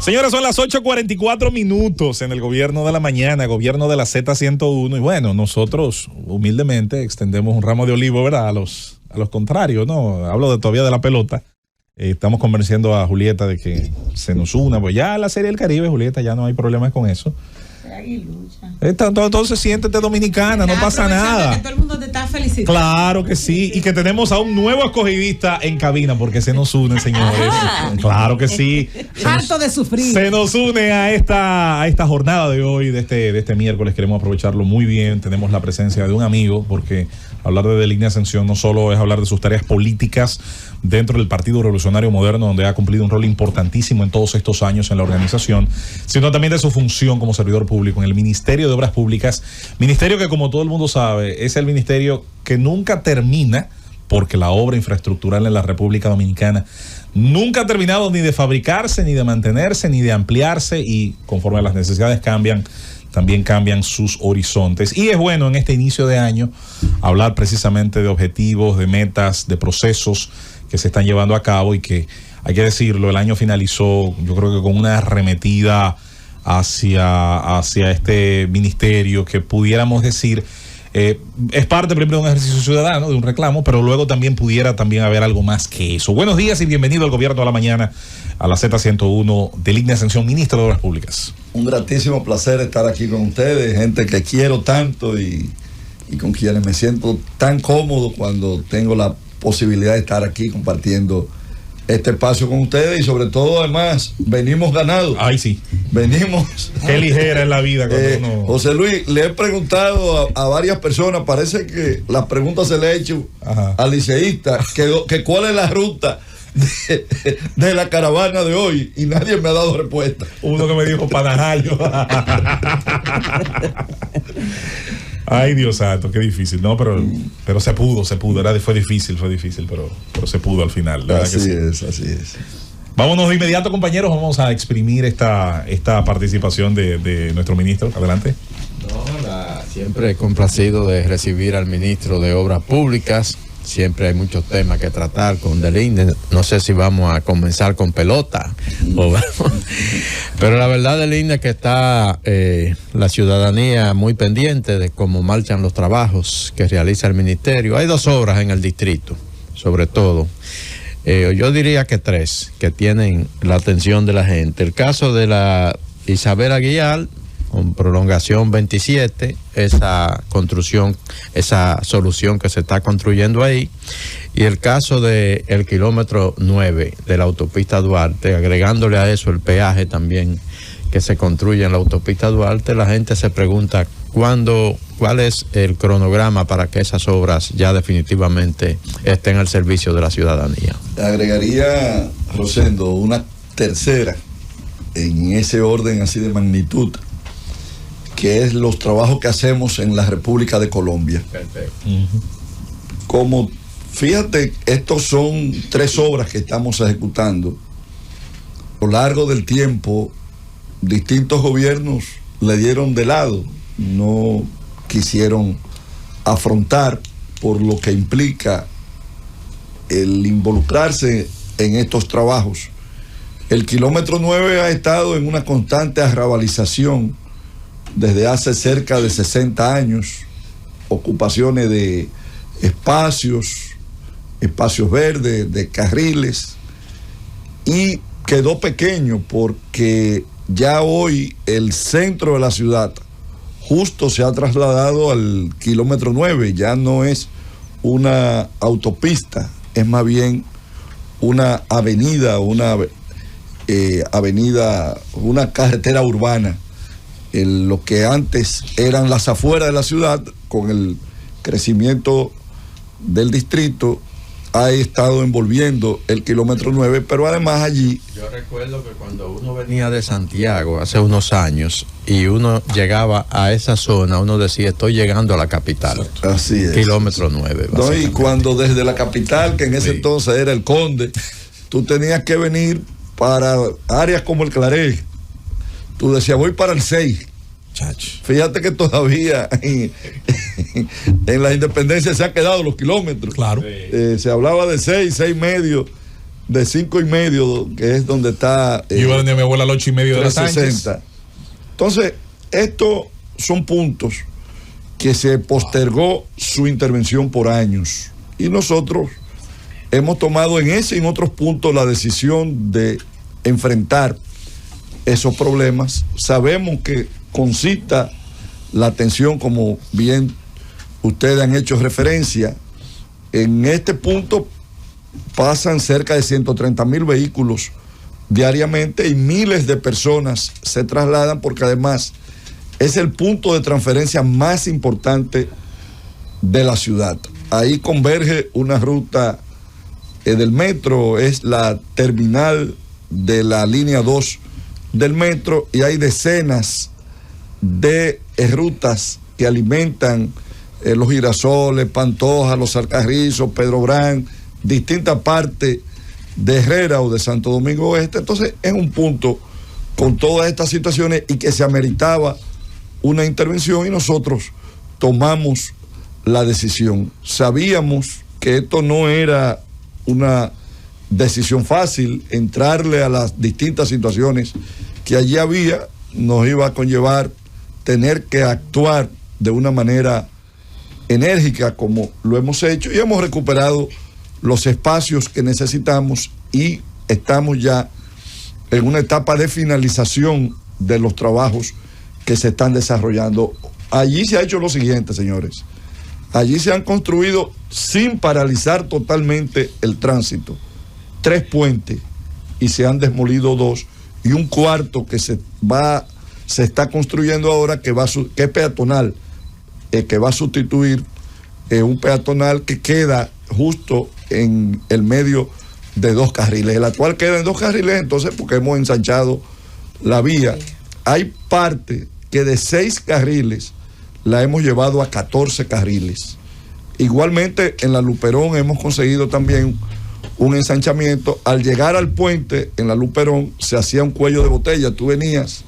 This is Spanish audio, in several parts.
Señores, son las 8:44 en el gobierno de la mañana, gobierno de la Z101. Y bueno, nosotros humildemente extendemos un ramo de olivo, ¿verdad? A los contrarios, ¿no? Hablo todavía de la pelota. Estamos convenciendo a Julieta de que se nos una. Pues ya la Serie del Caribe, Julieta, ya no hay problemas con eso. Entonces siéntete dominicana, no pasa nada. Que todo el mundo te está felicitando. Claro que sí, y que tenemos a un nuevo escogidista en cabina porque se nos une, señores. Claro que sí. Harto de sufrir. Se nos une a esta jornada de hoy, de este miércoles. Queremos aprovecharlo muy bien. Tenemos la presencia de un amigo, porque hablar de Línea Ascensión no solo es hablar de sus tareas políticas dentro del Partido Revolucionario Moderno, donde ha cumplido un rol importantísimo en todos estos años en la organización, sino también de su función como servidor público en el Ministerio de Obras Públicas, ministerio que, como todo el mundo sabe, es el ministerio que nunca termina, porque la obra infraestructural en la República Dominicana nunca ha terminado ni de fabricarse, ni de mantenerse, ni de ampliarse, y conforme las necesidades cambian, también cambian sus horizontes. Y es bueno en este inicio de año hablar precisamente de objetivos, de metas, de procesos que se están llevando a cabo, y que, hay que decirlo, el año finalizó, yo creo que con una arremetida hacia este ministerio que pudiéramos decir es parte primero de un ejercicio ciudadano, de un reclamo, pero luego también pudiera haber algo más que eso. Buenos días y bienvenido al Gobierno de la Mañana, a la Z101 de Línea Ascensión, ministro de Obras Públicas. Un gratísimo placer estar aquí con ustedes, gente que quiero tanto y con quienes me siento tan cómodo cuando tengo la posibilidad de estar aquí compartiendo este espacio con ustedes, y sobre todo, además, venimos ganados. Ay, sí. Venimos. Qué ligera es la vida cuando uno... José Luis, le he preguntado a varias personas, parece que las preguntas se le he hecho al liceísta, que cuál es la ruta de la caravana de hoy, y nadie me ha dado respuesta. Uno que me dijo Panajayo. Ay, Dios santo, qué difícil. No, pero se pudo. Fue difícil, pero se pudo al final. Así es. Vámonos de inmediato, compañeros. Vamos a exprimir esta participación de nuestro ministro. Adelante. Siempre complacido de recibir al ministro de Obras Públicas. Siempre hay muchos temas que tratar con Delinde. No sé si vamos a comenzar con pelota. Pero la verdad, Delinde, es que está la ciudadanía muy pendiente de cómo marchan los trabajos que realiza el ministerio. Hay 2 obras en el distrito, sobre todo. Yo diría que 3, que tienen la atención de la gente. El caso de la Isabel Aguilar, con prolongación 27, esa solución que se está construyendo ahí, y el caso de el kilómetro 9 de la autopista Duarte, agregándole a eso el peaje también que se construye en la autopista Duarte. La gente se pregunta cuál es el cronograma para que esas obras ya definitivamente estén al servicio de la ciudadanía. Agregaría, Rosendo, una tercera en ese orden así de magnitud, que es los trabajos que hacemos en la República de Colombia. Perfecto. Como, fíjate, estos son 3 obras que estamos ejecutando. A lo largo del tiempo, distintos gobiernos le dieron de lado, no quisieron afrontar por lo que implica el involucrarse en estos trabajos. El kilómetro 9 ha estado en una constante arrabalización desde hace cerca de 60 años, ocupaciones de espacios verdes, de carriles, y quedó pequeño porque ya hoy el centro de la ciudad justo se ha trasladado al kilómetro 9, ya no es una autopista, es más bien una avenida, una carretera urbana. Lo que antes eran las afueras de la ciudad, con el crecimiento del distrito, ha estado envolviendo el kilómetro 9, pero además allí... Yo recuerdo que cuando uno venía de Santiago hace unos años y uno llegaba a esa zona, uno decía, estoy llegando a la capital. Así es. Kilómetro 9. No, y cuando desde la capital, que en ese entonces era el Conde, tú tenías que venir para áreas como el Claré. Tú decías, voy para el 6. Fíjate que todavía en la independencia se han quedado los kilómetros. Claro. Se hablaba de 6 medio, de 5.5, que es donde está. Yo iba a mi abuela a las 8:30 de la tarde. 360. Entonces, estos son puntos que se postergó su intervención por años. Y nosotros hemos tomado en ese y en otros puntos la decisión de enfrentar esos problemas. Sabemos que concita la atención, como bien ustedes han hecho referencia. En este punto pasan cerca de 130,000 vehículos diariamente y miles de personas se trasladan, porque además es el punto de transferencia más importante de la ciudad. Ahí converge una ruta del metro, es la terminal de la línea 2 del metro, y hay decenas de rutas que alimentan los Girasoles, Pantoja, Los Alcarrizos, Pedro Brán, distintas partes de Herrera o de Santo Domingo Oeste. Entonces es un punto con todas estas situaciones y que se ameritaba una intervención, y nosotros tomamos la decisión. Sabíamos que esto no era una decisión fácil, entrarle a las distintas situaciones que allí había, nos iba a conllevar tener que actuar de una manera enérgica como lo hemos hecho, y hemos recuperado los espacios que necesitamos y estamos ya en una etapa de finalización de los trabajos que se están desarrollando. Allí se ha hecho lo siguiente, señores. Allí se han construido, sin paralizar totalmente el tránsito, 3 puentes, y se han demolido 2, y un cuarto que se está construyendo ahora, que es peatonal, que va a sustituir un peatonal que queda justo en el medio de 2 carriles. El actual queda en 2 carriles, entonces, porque hemos ensanchado la vía. Hay parte que de 6 carriles la hemos llevado a 14 carriles. Igualmente, en la Luperón hemos conseguido también un ensanchamiento. Al llegar al puente en la Luperón se hacía un cuello de botella. Tú venías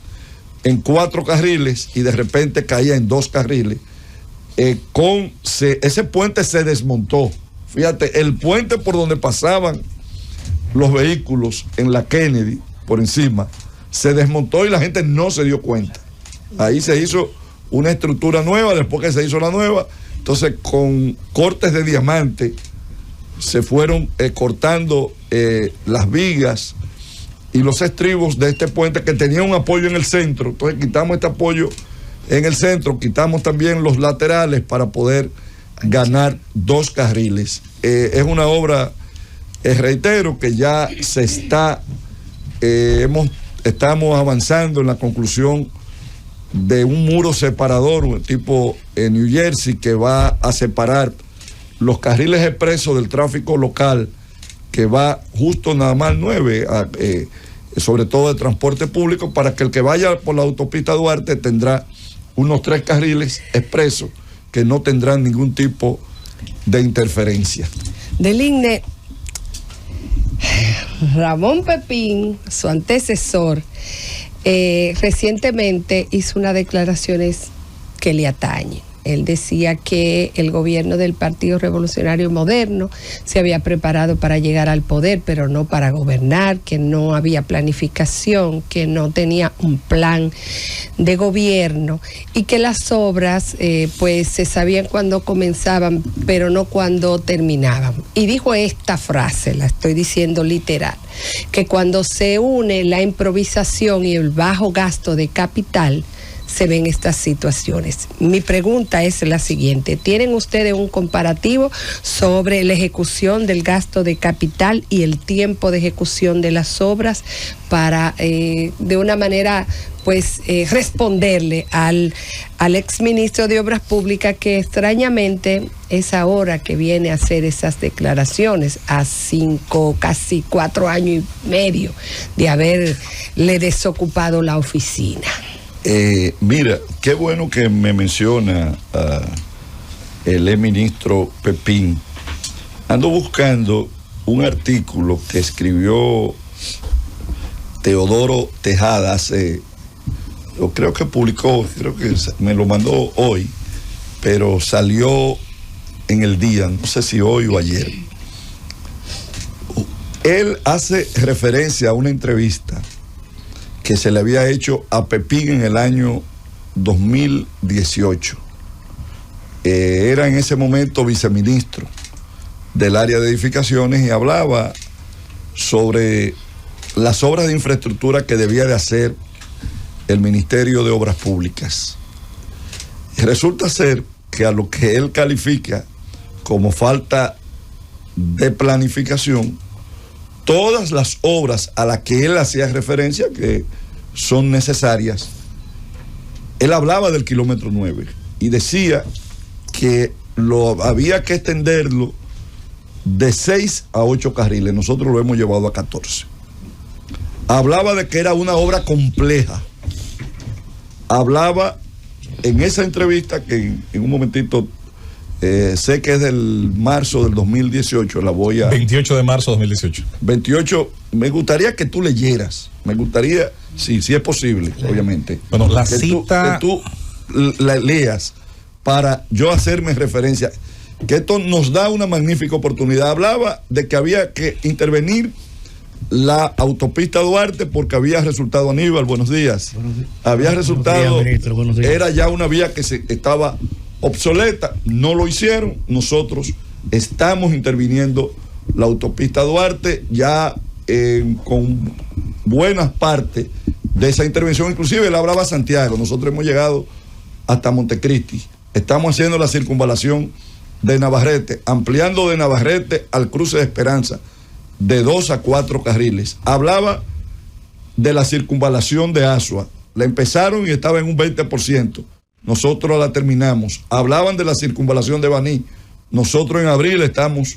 en 4 carriles y de repente caía en 2 carriles. Ese puente se desmontó. Fíjate, el puente por donde pasaban los vehículos en la Kennedy, por encima, se desmontó y la gente no se dio cuenta. Ahí se hizo una estructura nueva. Después que se hizo la nueva, entonces con cortes de diamante se fueron cortando las vigas y los estribos de este puente, que tenía un apoyo en el centro. Entonces quitamos este apoyo en el centro, quitamos también los laterales para poder ganar 2 carriles. Es una obra, reitero, que ya se está, estamos avanzando en la conclusión de un muro separador tipo New Jersey, que va a separar los carriles expresos del tráfico local, que va justo nada más 9, sobre todo de transporte público, para que el que vaya por la autopista Duarte tendrá unos 3 carriles expresos que no tendrán ningún tipo de interferencia. Deligne, Ramón Pepín, su antecesor, recientemente hizo unas declaraciones que le atañen. Él decía que el gobierno del Partido Revolucionario Moderno se había preparado para llegar al poder, pero no para gobernar, que no había planificación, que no tenía un plan de gobierno, y que las obras pues se sabían cuándo comenzaban, pero no cuándo terminaban. Y dijo esta frase, la estoy diciendo literal, que cuando se une la improvisación y el bajo gasto de capital, se ven estas situaciones. Mi pregunta es la siguiente: ¿tienen ustedes un comparativo sobre la ejecución del gasto de capital y el tiempo de ejecución de las obras para de una manera pues responderle al exministro de Obras Públicas, que extrañamente es ahora que viene a hacer esas declaraciones, a 5, casi 4 años y medio de haberle desocupado la oficina? Mira, qué bueno que me menciona el ministro Pepín. Ando buscando un artículo que escribió Teodoro Tejada yo creo que publicó, creo que me lo mandó hoy, pero salió en el día, no sé si hoy o ayer. Él hace referencia a una entrevista que se le había hecho a Pepín en el año 2018. Era en ese momento viceministro del área de edificaciones y hablaba sobre las obras de infraestructura que debía de hacer el Ministerio de Obras Públicas. Y resulta ser que a lo que él califica como falta de planificación, todas las obras a las que él hacía referencia, que son necesarias, él hablaba del kilómetro 9 y decía que había que extenderlo de 6 a 8 carriles. Nosotros lo hemos llevado a 14. Hablaba de que era una obra compleja. Hablaba en esa entrevista, que en un momentito sé que es del marzo del 2018, la voy a... 28 de marzo de 2018. 28, me gustaría que tú leyeras, me gustaría, si es posible, obviamente. Bueno, la que cita... que tú la leas para yo hacerme referencia, que esto nos da una magnífica oportunidad. Hablaba de que había que intervenir la autopista Duarte porque había resultado, Aníbal, buenos días. Había resultado, buenos días, ministro, buenos días. Era ya una vía que estaba obsoleta, no lo hicieron. Nosotros estamos interviniendo la autopista Duarte ya con buenas partes de esa intervención. Inclusive él hablaba Santiago, nosotros hemos llegado hasta Montecristi, estamos haciendo la circunvalación de Navarrete, ampliando de Navarrete al cruce de Esperanza de 2 a 4 carriles. Hablaba de la circunvalación de Asua, la empezaron y estaba en un 20%, nosotros la terminamos. Hablaban de la circunvalación de Baní, nosotros en abril estamos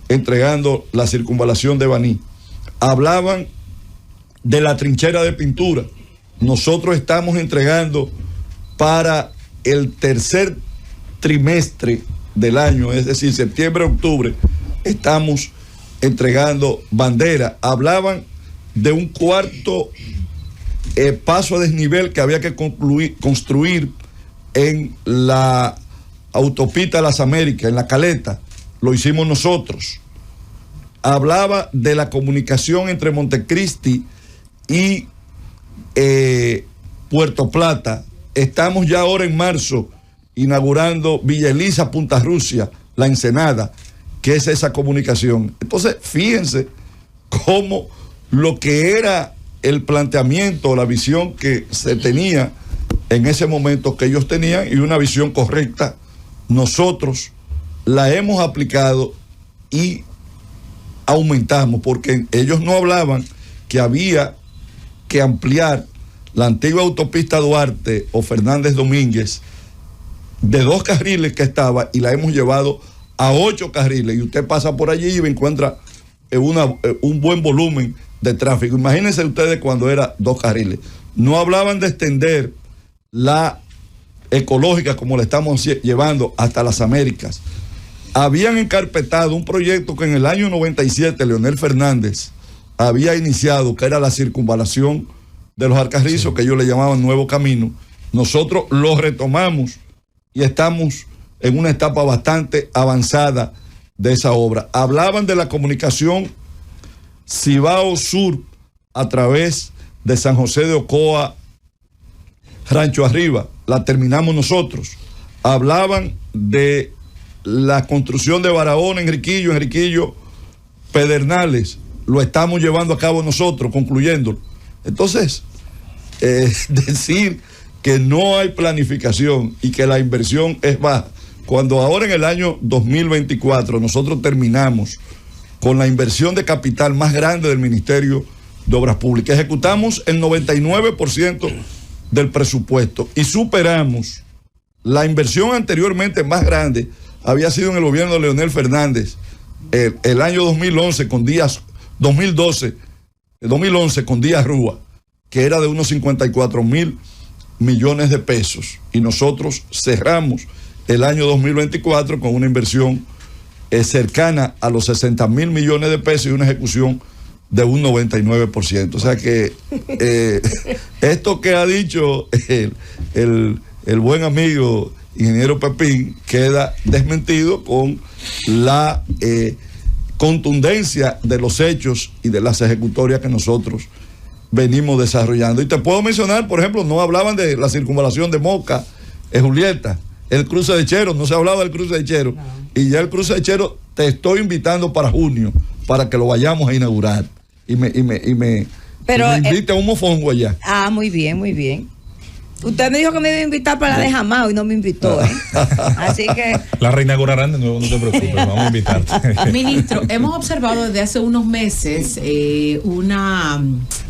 entregando la circunvalación de Baní. Hablaban de la trinchera de pintura, nosotros estamos entregando para el tercer trimestre del año, es decir, septiembre, octubre, estamos entregando bandera. Hablaban de un cuarto paso a desnivel que había que construir en la autopista Las Américas, en La Caleta, lo hicimos nosotros. Hablaba de la comunicación entre Montecristi y Puerto Plata. Estamos ya ahora en marzo inaugurando Villa Elisa, Punta Rusia, La Ensenada, que es esa comunicación. Entonces, fíjense cómo lo que era el planteamiento, la visión que se tenía en ese momento que ellos tenían, y una visión correcta, nosotros la hemos aplicado y aumentamos, porque ellos no hablaban que había que ampliar la antigua autopista Duarte o Fernández Domínguez de 2 carriles que estaba, y la hemos llevado a 8 carriles, y usted pasa por allí y encuentra un buen volumen de tráfico. Imagínense ustedes cuando era 2 carriles. No hablaban de extender la ecológica como la estamos llevando hasta Las Américas. Habían encarpetado un proyecto que en el año 97 Leonel Fernández había iniciado, que era la circunvalación de los Alcarrizos, que ellos le llamaban Nuevo Camino. Nosotros lo retomamos y estamos en una etapa bastante avanzada de esa obra. Hablaban de la comunicación Cibao Sur a través de San José de Ocoa, Rancho Arriba, la terminamos nosotros. Hablaban de la construcción de Barahona, Enriquillo, Pedernales, lo estamos llevando a cabo nosotros, concluyendo. Entonces, decir que no hay planificación y que la inversión es baja, cuando ahora en el año 2024 nosotros terminamos con la inversión de capital más grande del Ministerio de Obras Públicas, ejecutamos el 99% del presupuesto y superamos la inversión anteriormente más grande, había sido en el gobierno de Leonel Fernández, el año 2011 con Díaz, 2011 con Díaz Rúa, que era de unos 54,000 millones de pesos, y nosotros cerramos el año 2024 con una inversión cercana a los 60,000 millones de pesos y una ejecución de un 99%. O sea que esto que ha dicho el buen amigo ingeniero Pepín queda desmentido con la contundencia de los hechos y de las ejecutorias que nosotros venimos desarrollando. Y te puedo mencionar, por ejemplo, no hablaban de la circunvalación de Moca, Julieta, el cruce de Chero, no se hablaba del cruce de Chero, no. Y ya el cruce de Chero te estoy invitando para junio, para que lo vayamos a inaugurar. Y me invite a un mofongo allá. Ah, muy bien, muy bien. Usted me dijo que me iba a invitar para la de Jamao y no me invitó, ¿eh? Así que... La reinaugurarán de nuevo, no te preocupes, vamos a invitarte. Ministro, hemos observado desde hace unos meses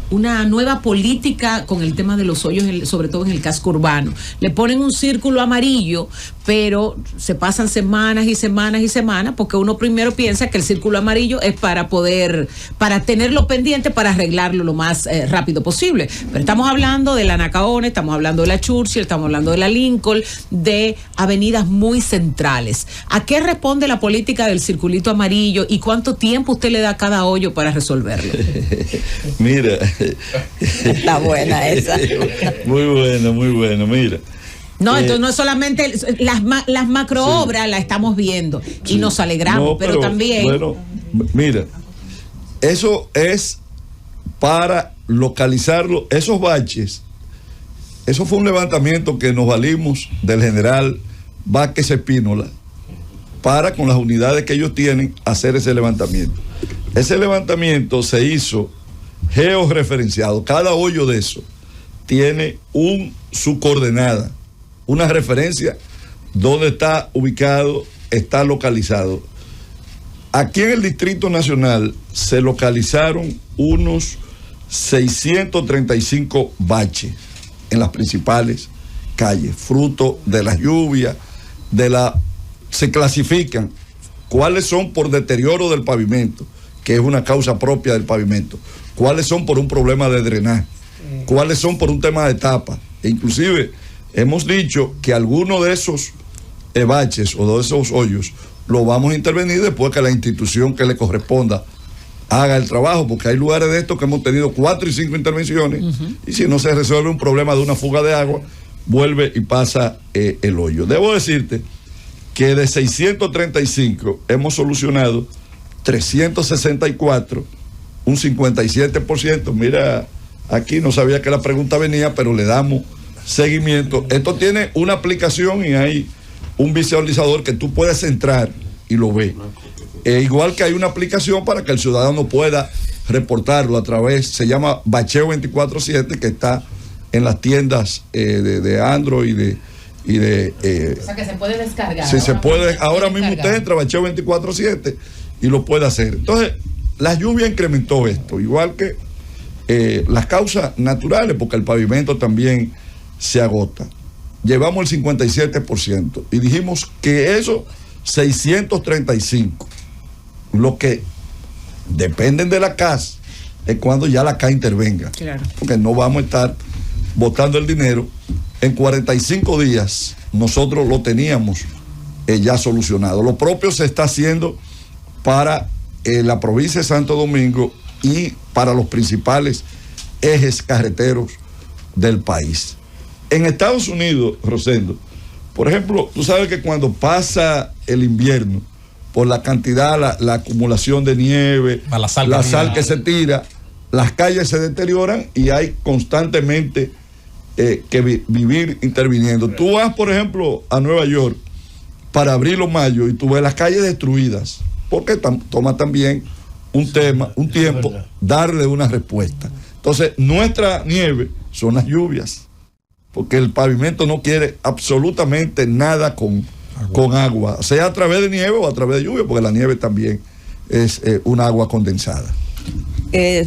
una nueva política con el tema de los hoyos, sobre todo en el casco urbano. Le ponen un círculo amarillo, pero se pasan semanas y semanas y semanas, porque uno primero piensa que el círculo amarillo es para tenerlo pendiente, para arreglarlo lo más rápido posible. Pero estamos hablando de la Nacaone, estamos hablando de la Churchill, estamos hablando de la Lincoln, de avenidas muy centrales. ¿A qué responde la política del circulito amarillo y cuánto tiempo usted le da a cada hoyo para resolverlo? Mira. Está buena esa. Muy bueno, mira. No, entonces no es solamente las macroobras, sí, las estamos viendo y nos alegramos, no, pero también... Bueno, mira, eso es para localizarlo, esos baches. Eso fue un levantamiento que nos valimos del general Vázquez Espínola para, con las unidades que ellos tienen, hacer ese levantamiento. Ese levantamiento se hizo georreferenciado. Cada hoyo de eso tiene su coordenada, una referencia donde está ubicado, está localizado. Aquí en el Distrito Nacional se localizaron unos 635 baches en las principales calles, fruto de las lluvias, se clasifican cuáles son por deterioro del pavimento, que es una causa propia del pavimento, cuáles son por un problema de drenaje, cuáles son por un tema de tapa. E inclusive hemos dicho que alguno de esos baches o de esos hoyos lo vamos a intervenir después que la institución que le corresponda haga el trabajo, porque hay lugares de estos que hemos tenido 4 y 5 intervenciones, y si no se resuelve un problema de una fuga de agua, vuelve y pasa el hoyo. Debo decirte que de 635 hemos solucionado 364, un 57%. Mira, aquí no sabía que la pregunta venía, pero le damos seguimiento. Esto tiene una aplicación y hay un visualizador que tú puedes entrar y lo ves. Igual que hay una aplicación para que el ciudadano pueda reportarlo a través, se llama Bacheo 24/7, que está en las tiendas de Android y de o sea que se puede descargar. Sí, se puede. Ahora mismo usted entra a Bacheo 24/7 y lo puede hacer. Entonces, la lluvia incrementó esto, igual que las causas naturales, porque el pavimento también se agota. Llevamos el 57% y dijimos que esos 635, lo que dependen de la CAS, es cuando ya la CAS intervenga. Claro. Porque no vamos a estar botando el dinero. En 45 días nosotros lo teníamos ya solucionado. Lo propio se está haciendo para la provincia de Santo Domingo y para los principales ejes carreteros del país. En Estados Unidos, Rosendo, por ejemplo, tú sabes que cuando pasa el invierno, por la cantidad, la acumulación de nieve, la sal que se tira, las calles se deterioran y hay constantemente que vivir interviniendo. Tú vas, por ejemplo, a Nueva York para abril o mayo y tú ves las calles destruidas, porque toma también un tiempo darle una respuesta. Entonces, nuestra nieve son las lluvias, porque el pavimento no quiere absolutamente nada con agua, sea a través de nieve o a través de lluvia, porque la nieve también es un agua condensada.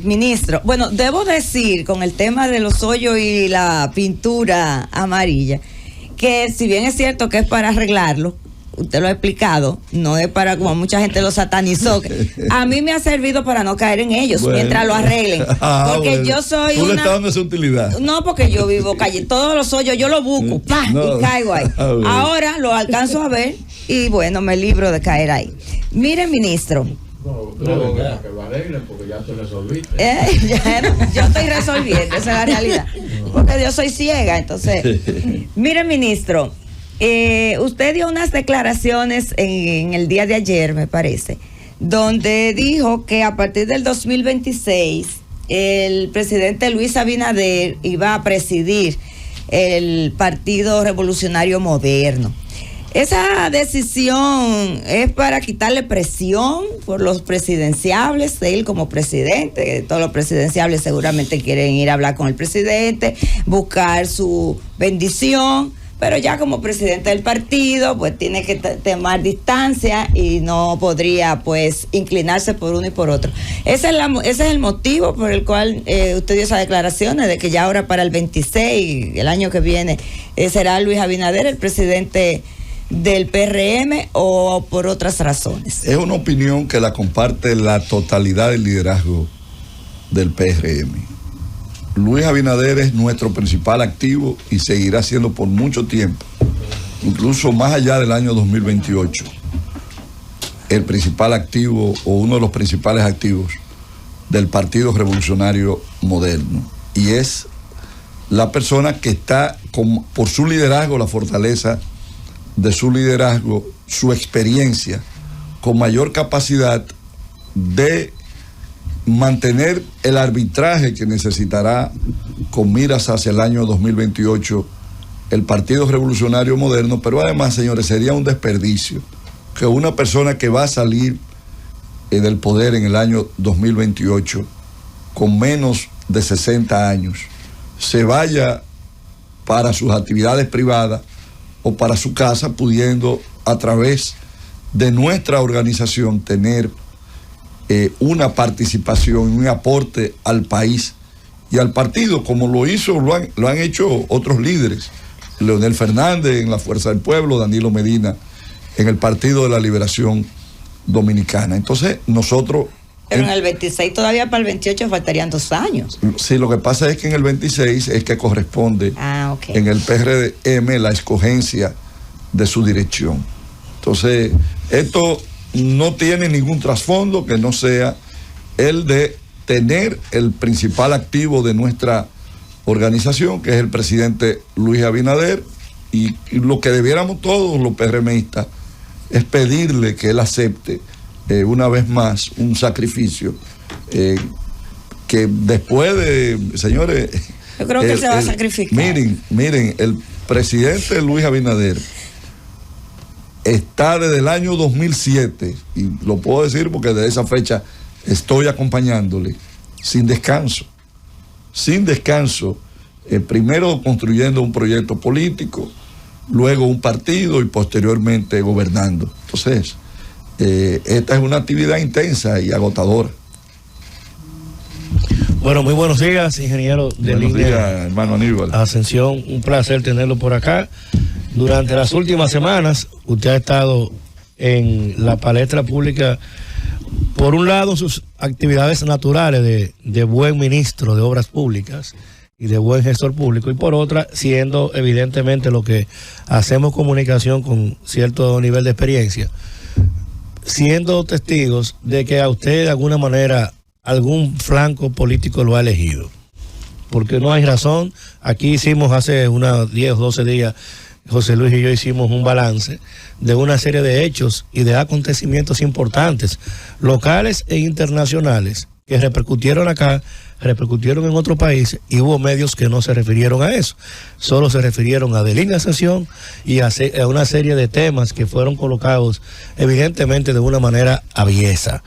Ministro, bueno, debo decir con el tema de los hoyos y la pintura amarilla, que si bien es cierto que es para arreglarlo, usted lo ha explicado, no es para, como mucha gente lo satanizó, a mí me ha servido para no caer en ellos, bueno, mientras lo arreglen, porque bueno, yo soy ¿tú le estás dando esa utilidad? No, porque yo vivo calle, todos los hoyos yo los busco, y caigo ahí. Ahora lo alcanzo a ver y bueno, me libro de caer ahí. Mire, ministro, que lo arreglen porque ya te resolviste. Yo estoy resolviendo, esa es la realidad, porque yo soy ciega. Entonces, mire, ministro, usted dio unas declaraciones en el día de ayer, me parece, donde dijo que a partir del 2026 el presidente Luis Abinader iba a presidir el Partido Revolucionario Moderno. Esa decisión es para quitarle presión por los presidenciables, él como presidente. Todos los presidenciables seguramente quieren ir a hablar con el presidente, buscar su bendición, pero ya como presidente del partido, pues tiene que tomar distancia y no podría, pues, inclinarse por uno y por otro. Ese es el motivo por el cual usted dio esas declaraciones de que ya ahora para el 26, el año que viene, será Luis Abinader el presidente del PRM, o por otras razones. Es una opinión que la comparte la totalidad del liderazgo del PRM. Luis Abinader es nuestro principal activo y seguirá siendo por mucho tiempo, incluso más allá del año 2028, el principal activo o uno de los principales activos del Partido Revolucionario Moderno. Y es la persona que está, por su liderazgo, la fortaleza de su liderazgo, su experiencia, con mayor capacidad de mantener el arbitraje que necesitará con miras hacia el año 2028 el Partido Revolucionario Moderno. Pero además, señores, sería un desperdicio que una persona que va a salir del poder en el año 2028 con menos de 60 años se vaya para sus actividades privadas o para su casa, pudiendo a través de nuestra organización tener una participación, un aporte al país y al partido, como lo han hecho otros líderes. Leonel Fernández en la Fuerza del Pueblo, Danilo Medina en el Partido de la Liberación Dominicana. Entonces, nosotros... Pero en el 26 todavía, para el 28 faltarían 2 años. Sí, lo que pasa es que en el 26 es que corresponde en el PRM la escogencia de su dirección. Entonces, esto no tiene ningún trasfondo que no sea el de tener el principal activo de nuestra organización, que es el presidente Luis Abinader, y lo que debiéramos todos los PRMistas es pedirle que él acepte una vez más un sacrificio que después de, señores, yo creo que se va a sacrificar. Miren, el presidente Luis Abinader está desde el año 2007, y lo puedo decir porque desde esa fecha estoy acompañándole, sin descanso, primero construyendo un proyecto político, luego un partido y posteriormente gobernando. Entonces, esta es una actividad intensa y agotadora. Bueno, muy buenos días, ingeniero de Buenos línea, días, hermano Aníbal. Ascensión, un placer tenerlo por acá. Durante las últimas semanas, usted ha estado en la palestra pública, por un lado, sus actividades naturales de buen ministro de Obras Públicas y de buen gestor público, y por otra, siendo evidentemente lo que hacemos comunicación con cierto nivel de experiencia, siendo testigos de que a usted de alguna manera algún flanco político lo ha elegido. Porque no hay razón. Aquí hicimos hace unos 10 o 12 días, José Luis y yo hicimos un balance de una serie de hechos y de acontecimientos importantes, locales e internacionales, que repercutieron acá, repercutieron en otro país, y hubo medios que no se refirieron a eso, solo se refirieron a delineación y a una serie de temas que fueron colocados evidentemente de una manera aviesa.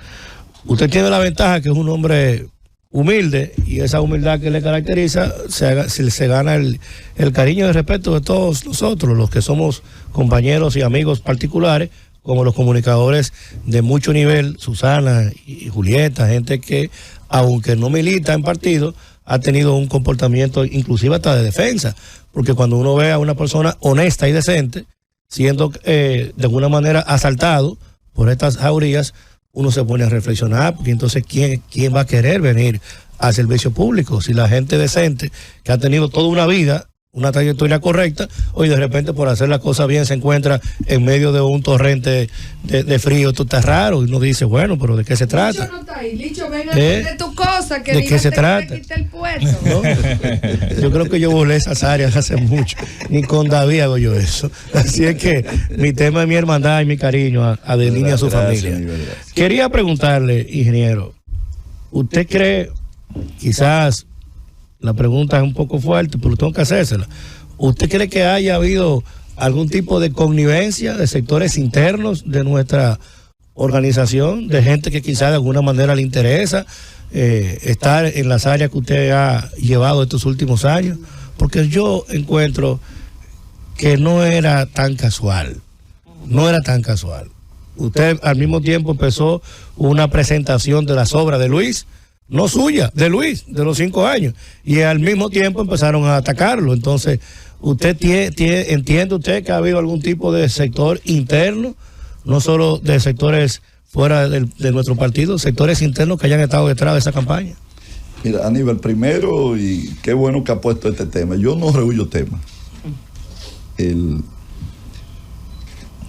Usted tiene la ventaja que es un hombre humilde, y esa humildad que le caracteriza se gana el cariño y el respeto de todos nosotros, los que somos compañeros y amigos particulares, como los comunicadores de mucho nivel, Susana y Julieta, gente que, aunque no milita en partido, ha tenido un comportamiento inclusive hasta de defensa, porque cuando uno ve a una persona honesta y decente siendo de alguna manera asaltado por estas jaurías, uno se pone a reflexionar, porque entonces ¿quién va a querer venir al servicio público? Si la gente decente, que ha tenido toda una vida una trayectoria correcta, hoy de repente por hacer las cosas bien se encuentra en medio de un torrente de frío. Esto está raro y uno dice, bueno, pero ¿de qué se trata? Licho no está ahí. Licho, ven a poner tu cosa, que ¿de qué se trata? El puesto. ¿No? Yo creo que yo volé esas áreas hace mucho, ni con David hago yo eso. Así es que mi tema es mi hermandad y mi cariño a Delín y a su familia. Quería preguntarle, ingeniero, ¿usted cree, quizás la pregunta es un poco fuerte, pero tengo que hacérsela, ¿usted cree que haya habido algún tipo de connivencia de sectores internos de nuestra organización, de gente que quizás de alguna manera le interesa estar en las áreas que usted ha llevado estos últimos años? Porque yo encuentro que no era tan casual, Usted al mismo tiempo empezó una presentación de las obras de Luis, no suya, de Luis, de los 5 años, y al mismo tiempo empezaron a atacarlo. Entonces, ¿usted entiende usted que ha habido algún tipo de sector interno, no solo de sectores fuera de nuestro partido, sectores internos que hayan estado detrás de esa campaña? Mira, Aníbal, primero, y qué bueno que ha puesto este tema, yo no rehuyo temas.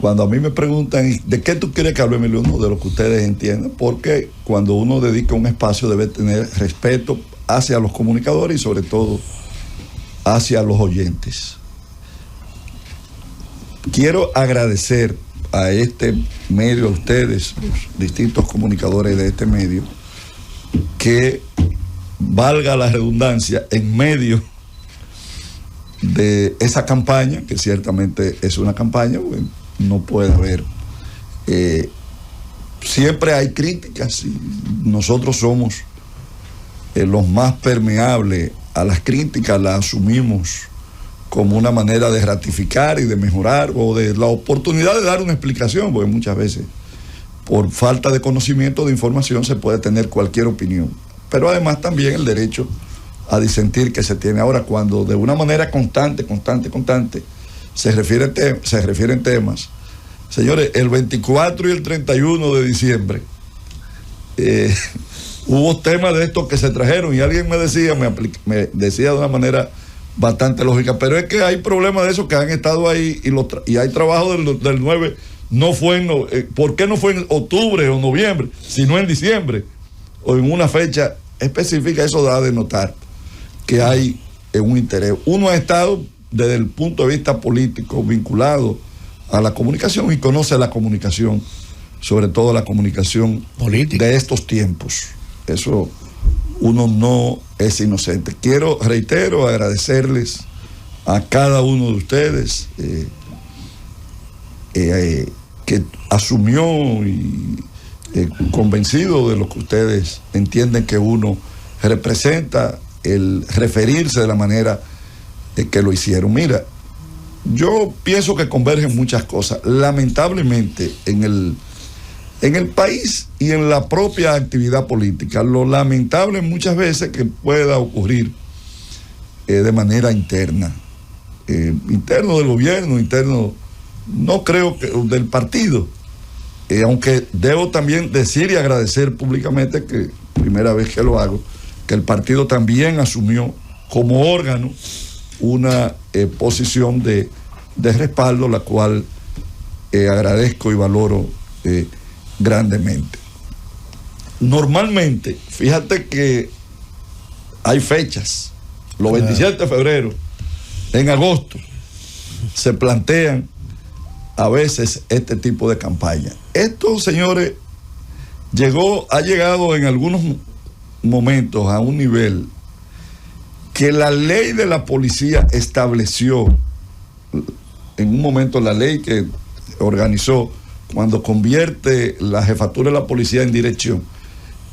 Cuando a mí me preguntan, ¿de qué tú quieres que hablemos? No, de lo que ustedes entiendan, porque cuando uno dedica un espacio debe tener respeto hacia los comunicadores y sobre todo hacia los oyentes. Quiero agradecer a este medio, a ustedes, los distintos comunicadores de este medio, que valga la redundancia, en medio de esa campaña, que ciertamente es una campaña, bueno, no puede haber. Siempre hay críticas y nosotros somos los más permeables a las críticas, las asumimos como una manera de ratificar y de mejorar o de la oportunidad de dar una explicación, porque muchas veces por falta de conocimiento, de información, se puede tener cualquier opinión, pero además también el derecho a disentir que se tiene. Ahora, cuando de una manera constante se refieren temas. Señores, el 24 y el 31 de diciembre hubo temas de estos que se trajeron y alguien me decía de una manera bastante lógica, pero es que hay problemas de esos que han estado ahí y hay trabajo del 9, no fue ¿por qué no fue en octubre o noviembre, sino en diciembre o en una fecha específica? Eso da de notar que hay un interés. Uno ha estado desde el punto de vista político vinculado a la comunicación y conoce la comunicación, sobre todo la comunicación política de estos tiempos. Eso uno no es inocente. Reitero, agradecerles a cada uno de ustedes que asumió y convencido de lo que ustedes entienden que uno representa, el referirse de la manera que lo hicieron. Mira, yo pienso que convergen muchas cosas. Lamentablemente, en el país y en la propia actividad política, lo lamentable muchas veces que pueda ocurrir de manera interna, interno del gobierno, interno, no creo que del partido, aunque debo también decir y agradecer públicamente, que primera vez que lo hago, que el partido también asumió como órgano una posición de respaldo, la cual agradezco y valoro grandemente. Normalmente, fíjate que hay fechas, los 27 de febrero, en agosto, se plantean a veces este tipo de campaña. Esto, señores, ha llegado en algunos momentos a un nivel que la ley de la policía estableció, en un momento la ley que organizó, cuando convierte la jefatura de la policía en dirección,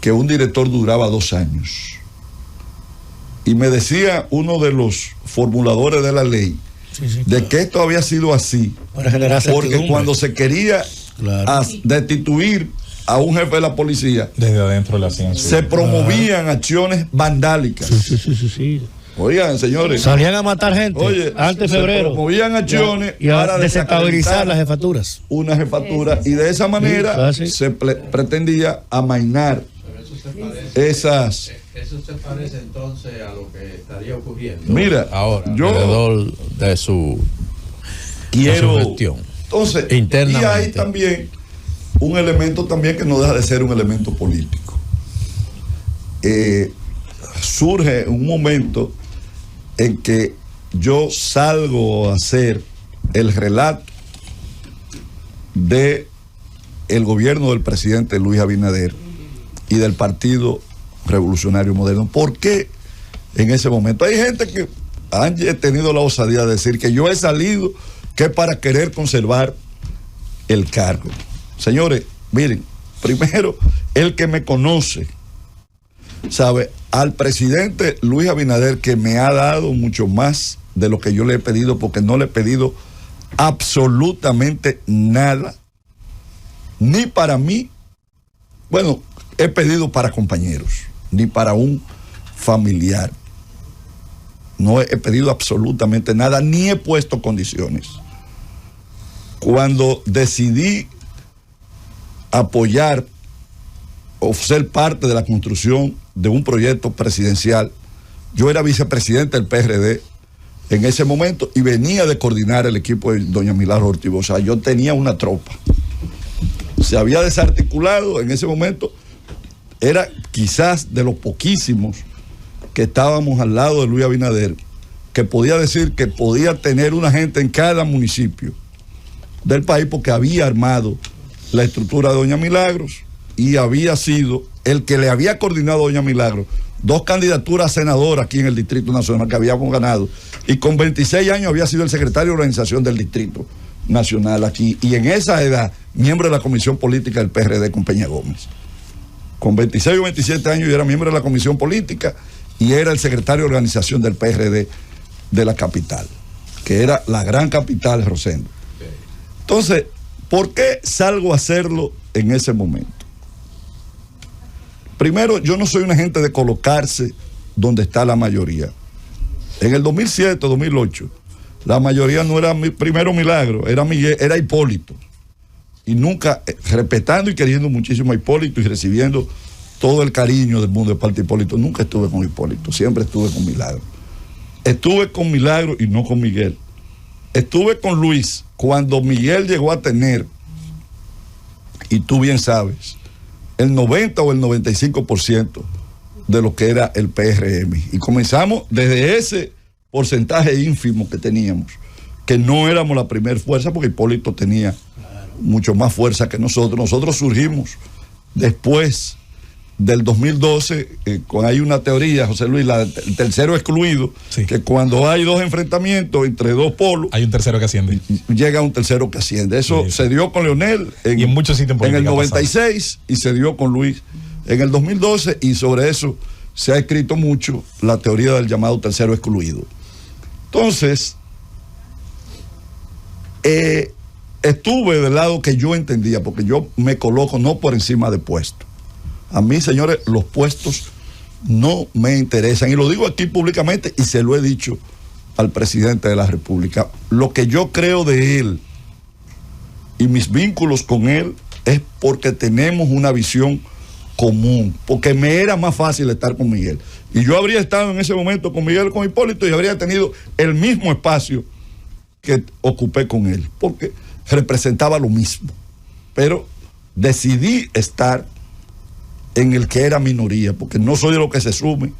que un director duraba 2 años. Y me decía uno de los formuladores de la ley, de que esto había sido así, porque cuando se quería destituir a un jefe de la policía, desde adentro de la ciencia, se promovían acciones vandálicas. Sí. Oigan, señores, salían a matar gente. Oye, antes de febrero. Se promovían acciones y para desestabilizar las jefaturas. Una jefatura. Y de esa manera se pretendía amainar esas... Eso se parece entonces a lo que estaría ocurriendo. Mira, ahora, yo alrededor de su quiero... de su gestión. Entonces, internamente. y hay también un elemento también que no deja de ser un elemento político. Surge un momento en que yo salgo a hacer el relato de el gobierno del presidente Luis Abinader y del Partido Revolucionario Moderno. ¿Por qué en ese momento? Hay gente que han tenido la osadía de decir que yo he salido que para querer conservar el cargo. Señores, miren, primero, el que me conoce sabe al presidente Luis Abinader que me ha dado mucho más de lo que yo le he pedido, porque no le he pedido absolutamente nada, ni para mí, bueno, he pedido para compañeros, ni para un familiar. No he pedido absolutamente nada, ni he puesto condiciones. Cuando decidí apoyar o ser parte de la construcción de un proyecto presidencial, yo era vicepresidente del PRD en ese momento y venía de coordinar el equipo de doña Milagro Ortiz. O sea, yo tenía una tropa. Se había desarticulado en ese momento, era quizás de los poquísimos que estábamos al lado de Luis Abinader, que podía decir que podía tener una gente en cada municipio del país, porque había armado la estructura de doña Milagros y había sido el que le había coordinado a doña Milagros 2 candidaturas a senadora aquí en el Distrito Nacional que habíamos ganado, y con 26 años había sido el secretario de organización del Distrito Nacional aquí, y en esa edad miembro de la comisión política del PRD con Peña Gómez. Con 26 o 27 años yo era miembro de la comisión política y era el secretario de organización del PRD de la capital, que era la gran capital, Rosendo. Entonces, ¿por qué salgo a hacerlo en ese momento? Primero, yo no soy una gente de colocarse donde está la mayoría. En el 2007, 2008, la mayoría no era primero Milagro, era Miguel, era Hipólito. Y nunca, respetando y queriendo muchísimo a Hipólito y recibiendo todo el cariño del mundo de parte de Hipólito, nunca estuve con Hipólito, siempre estuve con Milagro. Estuve con Milagro y no con Miguel. Estuve con Luis cuando Miguel llegó a tener, y tú bien sabes, el 90 o el 95% de lo que era el PRM. Y comenzamos desde ese porcentaje ínfimo que teníamos, que no éramos la primera fuerza, porque Hipólito tenía mucho más fuerza que nosotros. Nosotros surgimos después del 2012, hay una teoría, José Luis, el tercero excluido, sí, que cuando hay 2 enfrentamientos entre 2 polos, hay un tercero que asciende. Llega un tercero que asciende. Eso sí, se dio con Leonel y en muchos sitios en el 96 y se dio con Luis en el 2012, y sobre eso se ha escrito mucho la teoría del llamado tercero excluido. Entonces, estuve del lado que yo entendía, porque yo me coloco no por encima de puestos. A mí, señores, los puestos no me interesan, y lo digo aquí públicamente y se lo he dicho al presidente de la República. Lo que yo creo de él y mis vínculos con él es porque tenemos una visión común, porque me era más fácil estar con Miguel, y yo habría estado en ese momento con Miguel, con Hipólito, y habría tenido el mismo espacio que ocupé con él, porque representaba lo mismo, pero decidí estar en el que era minoría, porque no soy de lo que se sume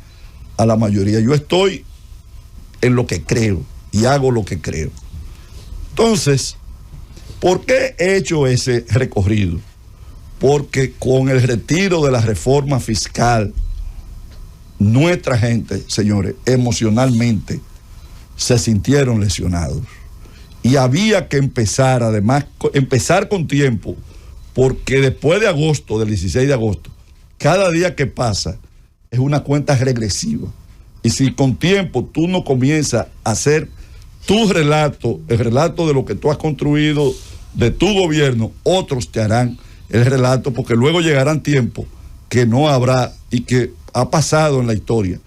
a la mayoría. Yo estoy en lo que creo y hago lo que creo. Entonces, ¿por qué he hecho ese recorrido? Porque con el retiro de la reforma fiscal, nuestra gente, señores, emocionalmente se sintieron lesionados. Y había que empezar, además, empezar con tiempo, porque después de agosto, del 16 de agosto, cada día que pasa es una cuenta regresiva. Y si con tiempo tú no comienzas a hacer tu relato, el relato de lo que tú has construido, de tu gobierno, otros te harán el relato, porque luego llegarán tiempos que no habrá, y que ha pasado en la historia,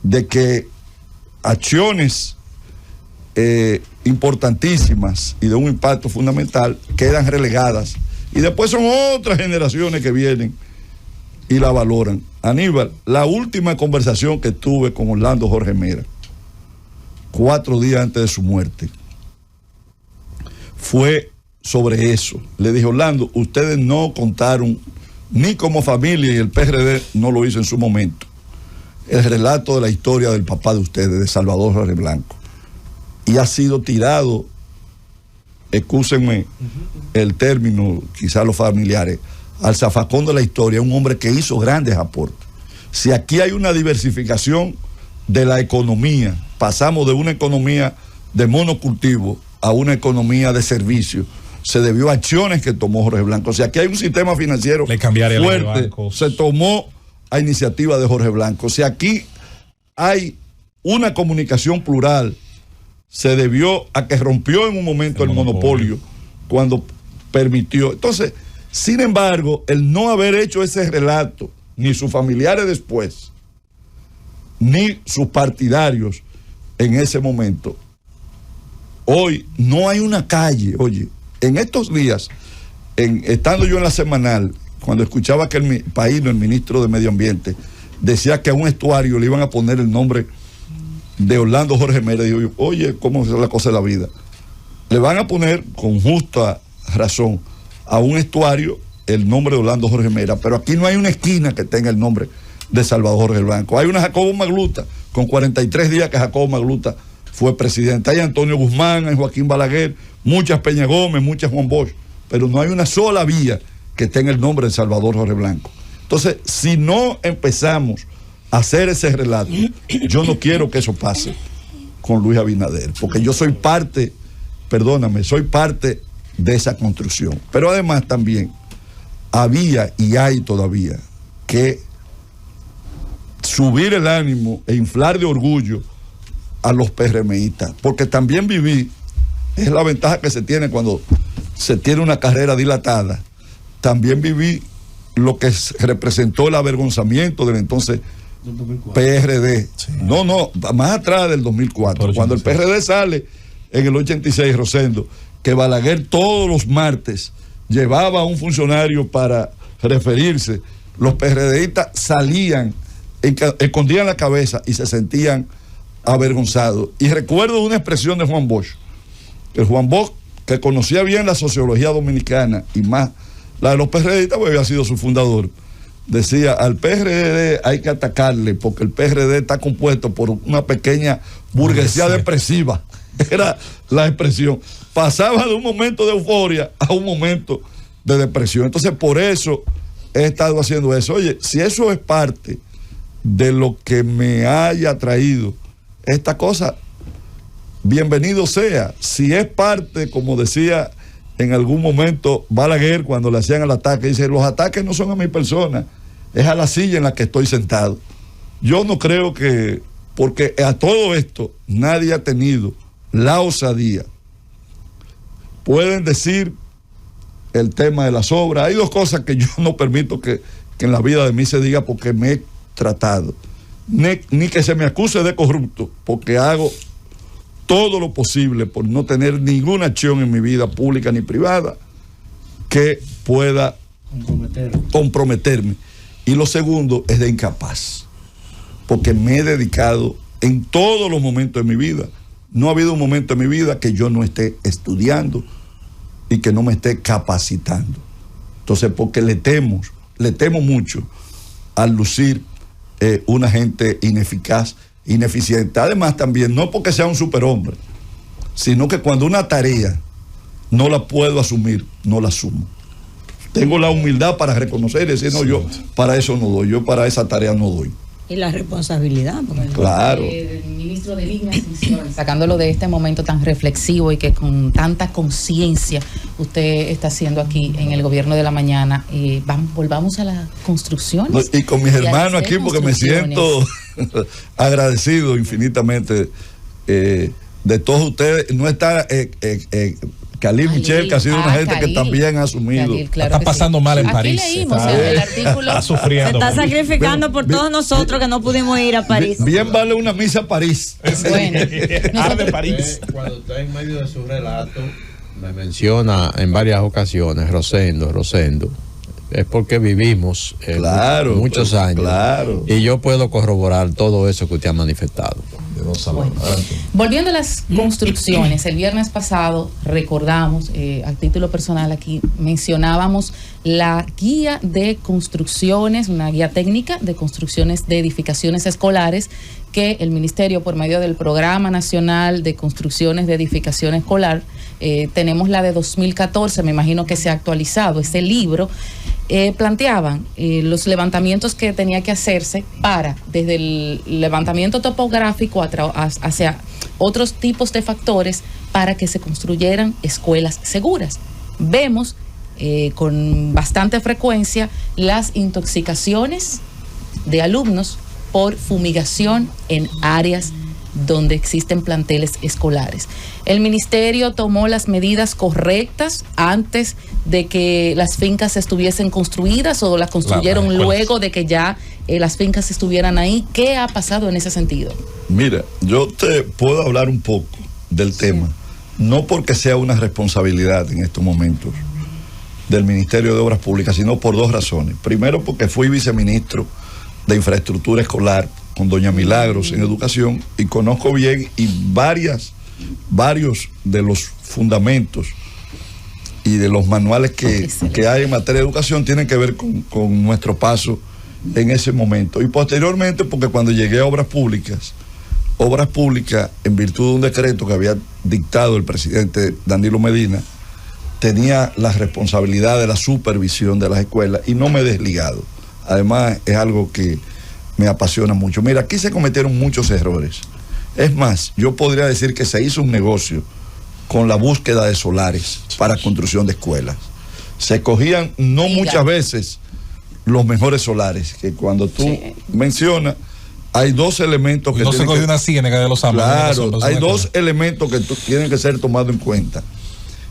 de que acciones importantísimas y de un impacto fundamental quedan relegadas, y después son otras generaciones que vienen y la valoran. Aníbal, la última conversación que tuve con Orlando Jorge Mera, 4 días antes de su muerte, fue sobre eso. Le dije, Orlando, ustedes no contaron, ni como familia, y el PRD no lo hizo en su momento, el relato de la historia del papá de ustedes, de Salvador Jorge Blanco. Y ha sido tirado, excúsenme el término, quizás los familiares, al zafacón de la historia, un hombre que hizo grandes aportes. Si aquí hay una diversificación de la economía, pasamos de una economía de monocultivo a una economía de servicio, se debió a acciones que tomó Jorge Blanco. Si aquí hay un sistema financiero fuerte, se tomó a iniciativa de Jorge Blanco. Si aquí hay una comunicación plural, se debió a que rompió en un momento el monopolio cuando permitió. Entonces, sin embargo, el no haber hecho ese relato, ni sus familiares después, ni sus partidarios en ese momento, hoy no hay una calle. Oye, en estos días, estando yo en la semanal, cuando escuchaba que el país, el ministro de Medio Ambiente, decía que a un estuario le iban a poner el nombre de Orlando Jorge Mera, digo yo, oye, ¿cómo es la cosa de la vida? Le van a poner, con justa razón, a un estuario el nombre de Orlando Jorge Mera, pero aquí no hay una esquina que tenga el nombre de Salvador Jorge Blanco. Hay una Jacobo Magluta, con 43 días que Jacobo Magluta fue presidente. Hay Antonio Guzmán, hay Joaquín Balaguer, muchas Peña Gómez, muchas Juan Bosch, pero no hay una sola vía que tenga el nombre de Salvador Jorge Blanco. Entonces, si no empezamos a hacer ese relato, yo no quiero que eso pase con Luis Abinader, porque yo soy parte, perdóname, soy parte de esa construcción. Pero además también había y hay todavía que subir el ánimo e inflar de orgullo a los PRMistas, porque también viví, es la ventaja que se tiene cuando se tiene una carrera dilatada, también viví lo que representó el avergonzamiento del entonces PRD. Sí. No, más atrás del 2004, cuando el PRD sale en el 86, Rosendo, que Balaguer todos los martes llevaba a un funcionario para referirse, los PRDistas salían, escondían la cabeza y se sentían avergonzados. Y recuerdo una expresión de Juan Bosch, el Juan Bosch, que conocía bien la sociología dominicana y más la de los PRDistas, porque había sido su fundador, decía, al PRD hay que atacarle porque el PRD está compuesto por una pequeña burguesía depresiva. Era la expresión. Pasaba de un momento de euforia a un momento de depresión. Entonces, por eso he estado haciendo eso. Oye, si eso es parte de lo que me haya traído esta cosa, bienvenido sea. Si es parte, como decía en algún momento Balaguer cuando le hacían el ataque, dice, los ataques no son a mi persona, es a la silla en la que estoy sentado. Yo no creo que, porque a todo esto nadie ha tenido la osadía. Pueden decir el tema de las obras. Hay dos cosas que yo no permito que en la vida de mí se diga porque me he tratado. Ni que se me acuse de corrupto, porque hago todo lo posible por no tener ninguna acción en mi vida pública ni privada que pueda comprometerme. Y lo segundo es de incapaz, porque me he dedicado en todos los momentos de mi vida. No ha habido un momento en mi vida que yo no esté estudiando y que no me esté capacitando. Entonces, porque le temo mucho al lucir una gente ineficaz, ineficiente. Además, también, no porque sea un superhombre, sino que cuando una tarea no la puedo asumir, no la asumo. Tengo la humildad para reconocer y decir, no, yo para eso no doy, yo para esa tarea no doy. Y la responsabilidad. Claro. El ministro de Digna Ascensión, sacándolo de este momento tan reflexivo y que con tanta conciencia usted está haciendo aquí en el Gobierno de la Mañana, volvamos a las construcciones. Y con mis hermanos aquí, porque me siento agradecido infinitamente de todos ustedes. No está Khalil Michel, que ha sido una gente que también ha asumido. Claro, está pasando mal en París. Leímos, el artículo. Está sufriendo. Se está sacrificando por todos nosotros que no pudimos ir a París. Bien vale una misa a París. Bueno. Arde París. Cuando está en medio de su relato, me menciona en varias ocasiones Rosendo, es porque vivimos Claro, muchos pues, años. claro. Y yo puedo corroborar todo eso que usted ha manifestado. Bueno, volviendo a las construcciones, el viernes pasado recordamos, a título personal aquí, mencionábamos la guía de construcciones, una guía técnica de construcciones de edificaciones escolares que el Ministerio, por medio del Programa Nacional de Construcciones de Edificación Escolar, tenemos la de 2014, me imagino que se ha actualizado ese libro, planteaban los levantamientos que tenía que hacerse para, desde el levantamiento topográfico hacia otros tipos de factores para que se construyeran escuelas seguras. Vemos con bastante frecuencia las intoxicaciones de alumnos por fumigación en áreas donde existen planteles escolares. El ministerio tomó las medidas correctas antes de que las fincas estuviesen construidas o las construyeron luego de que ya las fincas estuvieran ahí. ¿Qué ha pasado en ese sentido? Mira, yo te puedo hablar un poco del tema, no porque sea una responsabilidad en estos momentos del Ministerio de Obras Públicas, sino por dos razones. Primero, porque fui viceministro de Infraestructura Escolar con doña Milagros en Educación y conozco bien y varios de los fundamentos y de los manuales que hay en materia de educación tienen que ver con nuestro paso en ese momento. Y posteriormente, porque cuando llegué a Obras Públicas, en virtud de un decreto que había dictado el presidente Danilo Medina, tenía la responsabilidad de la supervisión de las escuelas y no me he desligado. Además, es algo que me apasiona mucho. Mira, aquí se cometieron muchos errores. Es más, yo podría decir que se hizo un negocio con la búsqueda de solares para construcción de escuelas. Se cogían, no muchas veces, los mejores solares, que cuando tú mencionas, hay dos elementos que... No se cogió una ciénaga de los árboles. Claro, hay dos elementos que tienen que ser tomados en cuenta,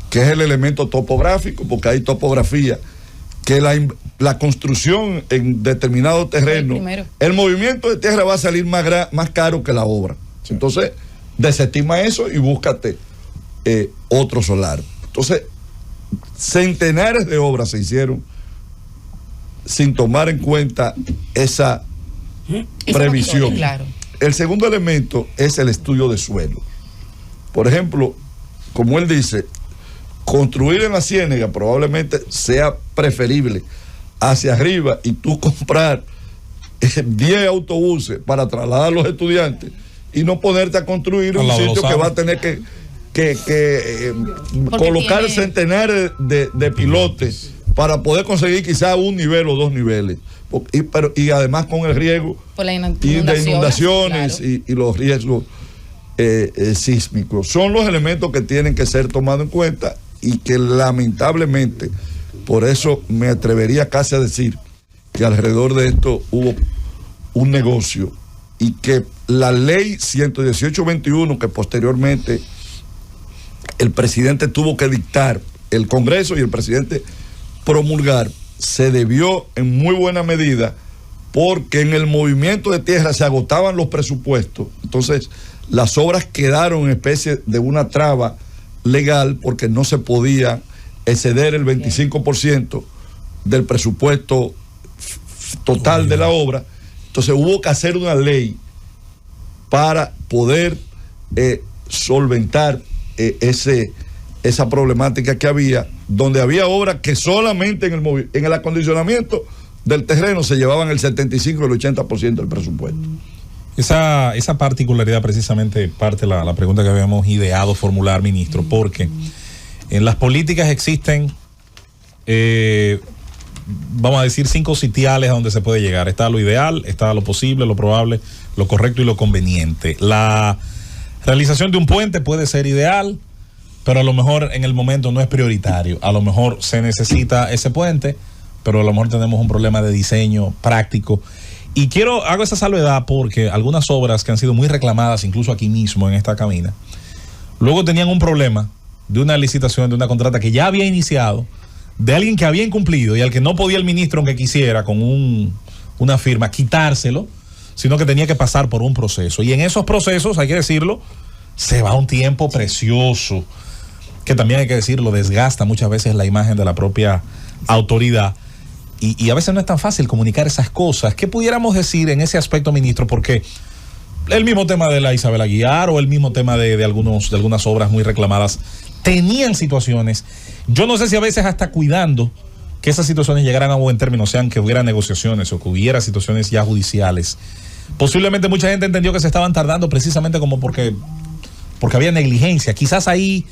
que es el elemento topográfico, porque hay topografía, que la construcción en determinado terreno, el movimiento de tierra va a salir más caro que la obra. Sí. Entonces, desestima eso y búscate otro solar. Entonces, centenares de obras se hicieron sin tomar en cuenta esa previsión. Claro. El segundo elemento es el estudio de suelo. Por ejemplo, como él dice, construir en la ciénaga probablemente sea preferible hacia arriba y tú comprar 10 autobuses para trasladar a los estudiantes y no ponerte a construir un sitio que va a tener que colocar centenares de pilotes para poder conseguir quizás un nivel o dos niveles. Y además con el riesgo de inundaciones, claro, y los riesgos sísmicos. Son los elementos que tienen que ser tomados en cuenta y que lamentablemente, por eso me atrevería casi a decir que alrededor de esto hubo un negocio y que la ley 118-21 que posteriormente el presidente tuvo que dictar, el Congreso y el presidente promulgar, se debió en muy buena medida porque en el movimiento de tierra se agotaban los presupuestos. Entonces las obras quedaron en especie de una traba legal porque no se podía exceder el 25% del presupuesto total de la obra. Entonces hubo que hacer una ley para poder solventar esa problemática que había, donde había obras que solamente en el acondicionamiento del terreno se llevaban el 75 y el 80% del presupuesto. Esa particularidad precisamente parte de la pregunta que habíamos ideado formular, ministro, porque en las políticas existen, vamos a decir, 5 sitiales a donde se puede llegar. Está lo ideal, está lo posible, lo probable, lo correcto y lo conveniente. La realización de un puente puede ser ideal, pero a lo mejor en el momento no es prioritario. A lo mejor se necesita ese puente, pero a lo mejor tenemos un problema de diseño práctico. Y hago esa salvedad porque algunas obras que han sido muy reclamadas, incluso aquí mismo en esta cabina, luego tenían un problema de una licitación, de una contrata que ya había iniciado, de alguien que había incumplido y al que no podía el ministro, aunque quisiera, con una firma, quitárselo, sino que tenía que pasar por un proceso. Y en esos procesos, hay que decirlo, se va un tiempo precioso, que también hay que decirlo, desgasta muchas veces la imagen de la propia autoridad. y a veces no es tan fácil comunicar esas cosas. ¿Qué pudiéramos decir en ese aspecto, ministro? Porque el mismo tema de la Isabel Aguiar o el mismo tema de algunas obras muy reclamadas tenían situaciones. Yo no sé si a veces hasta cuidando que esas situaciones llegaran a buen término, sean que hubiera negociaciones o que hubiera situaciones ya judiciales. Posiblemente mucha gente entendió que se estaban tardando precisamente como porque había negligencia. Quizás ahí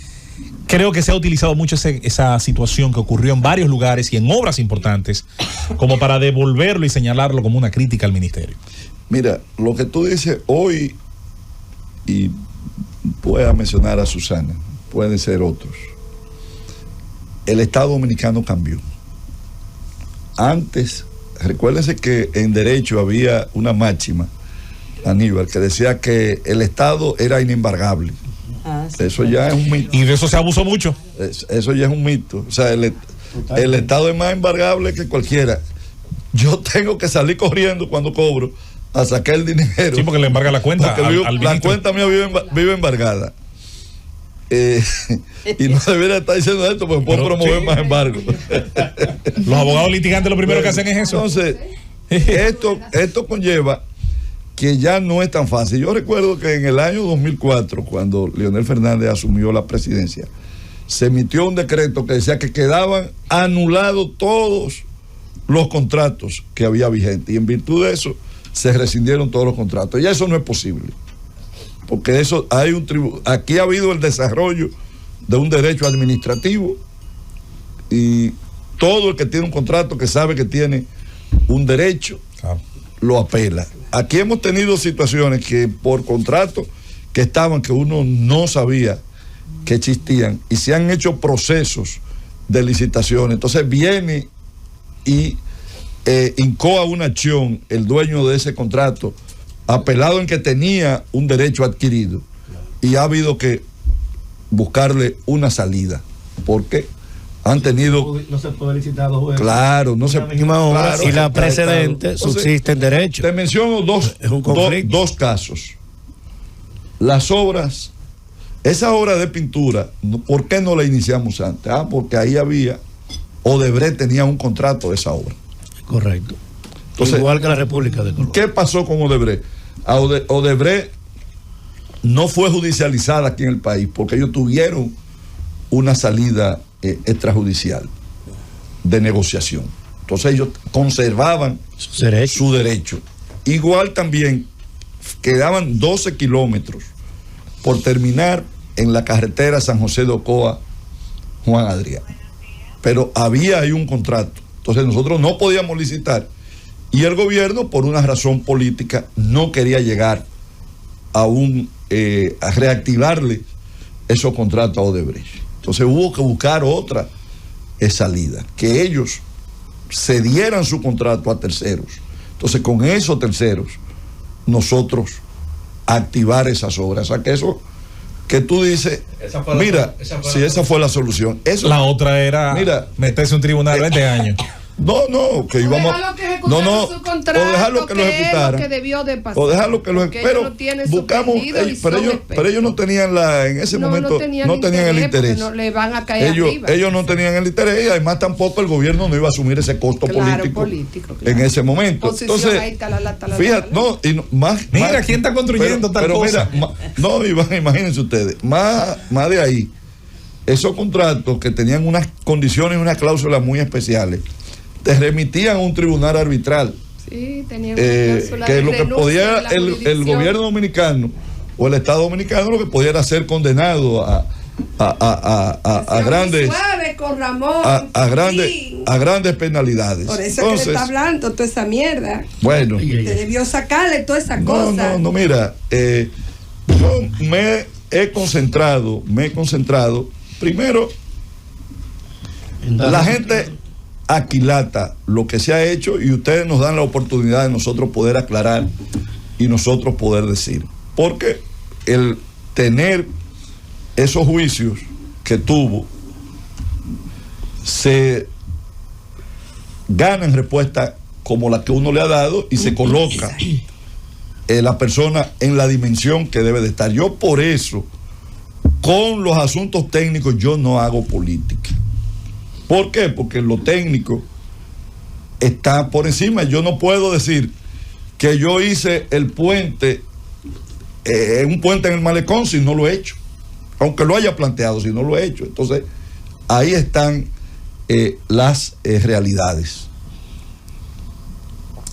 creo que se ha utilizado mucho esa situación que ocurrió en varios lugares y en obras importantes como para devolverlo y señalarlo como una crítica al ministerio. Mira, lo que tú dices hoy, y puedes mencionar a Susana, pueden ser otros, el Estado Dominicano cambió. Antes, recuérdense que en derecho había una máxima, Aníbal, que decía que el Estado era inembargable. Sí, eso ya es un mito. Y de eso se abusó mucho. Eso ya es un mito. O sea, el Estado es más embargable que cualquiera. Yo tengo que salir corriendo cuando cobro a sacar el dinero. Sí, porque le embarga la cuenta. La cuenta mía vive embargada. Y no debería estar diciendo esto porque puedo promover más embargo. Los abogados litigantes lo primero que hacen es eso. Entonces, esto conlleva que ya no es tan fácil. Yo recuerdo que en el año 2004, cuando Leonel Fernández asumió la presidencia, se emitió un decreto que decía que quedaban anulados todos los contratos que había vigentes, y en virtud de eso se rescindieron todos los contratos. Y eso no es posible, porque eso hay aquí ha habido el desarrollo de un derecho administrativo, y todo el que tiene un contrato que sabe que tiene un derecho, claro, lo apela. Aquí hemos tenido situaciones que por contrato que uno no sabía que existían, y se han hecho procesos de licitación. Entonces viene y incoa una acción el dueño de ese contrato, apelado en que tenía un derecho adquirido, y ha habido que buscarle una salida, porque han tenido... No se puede licitar dos juegos. Claro, no se... Claro, si la precedente subsiste en derecho. Te menciono dos casos. Las obras, esa obra de pintura, ¿por qué no la iniciamos antes? Porque ahí Odebrecht tenía un contrato de esa obra. Correcto. Entonces, igual que la República de Colombia. ¿Qué pasó con Odebrecht? Odebrecht no fue judicializada aquí en el país porque ellos tuvieron una salida extrajudicial de negociación. Entonces ellos conservaban su derecho. Igual también quedaban 12 kilómetros por terminar en la carretera San José de Ocoa, Juan Adrián. Pero había ahí un contrato. Entonces nosotros no podíamos licitar. Y el gobierno, por una razón política, no quería llegar a reactivarle esos contratos a Odebrecht. Entonces hubo que buscar otra salida, que ellos cedieran su contrato a terceros. Entonces con esos terceros nosotros activar esas obras. O sea que eso que tú dices, esa fue la solución. La otra era meterse un tribunal 20 años. No, que íbamos o dejarlo que lo ejecutaran, o dejarlo que lo pero buscamos pero ellos no tenían en ese momento no tenían el interés, no le van a caer ellos no tenían el interés, y además tampoco el gobierno no iba a asumir ese costo político en ese momento. Entonces fíjate, mira quién está construyendo tal cosa. Imagínense ustedes, más de ahí, esos contratos que tenían unas condiciones y unas cláusulas muy especiales te remitían a un tribunal arbitral. Sí, tenían que lo que podía el gobierno dominicano o el Estado dominicano, lo que podía era ser condenado a grandes a grandes penalidades. Por eso entonces, que le está hablando toda esa mierda. Bueno, te debió sacarle toda esa cosa. No, mira, yo me he concentrado primero, la gente aquilata lo que se ha hecho, y ustedes nos dan la oportunidad de nosotros poder aclarar y nosotros poder decir, porque el tener esos juicios que tuvo se ganan respuesta como la que uno le ha dado, y se coloca la persona en la dimensión que debe de estar. Yo por eso, con los asuntos técnicos, yo no hago política. ¿Por qué? Porque lo técnico está por encima. Yo no puedo decir que yo hice el puente, un puente en el malecón, si no lo he hecho, aunque lo haya planteado, si no lo he hecho. Entonces ahí están las realidades.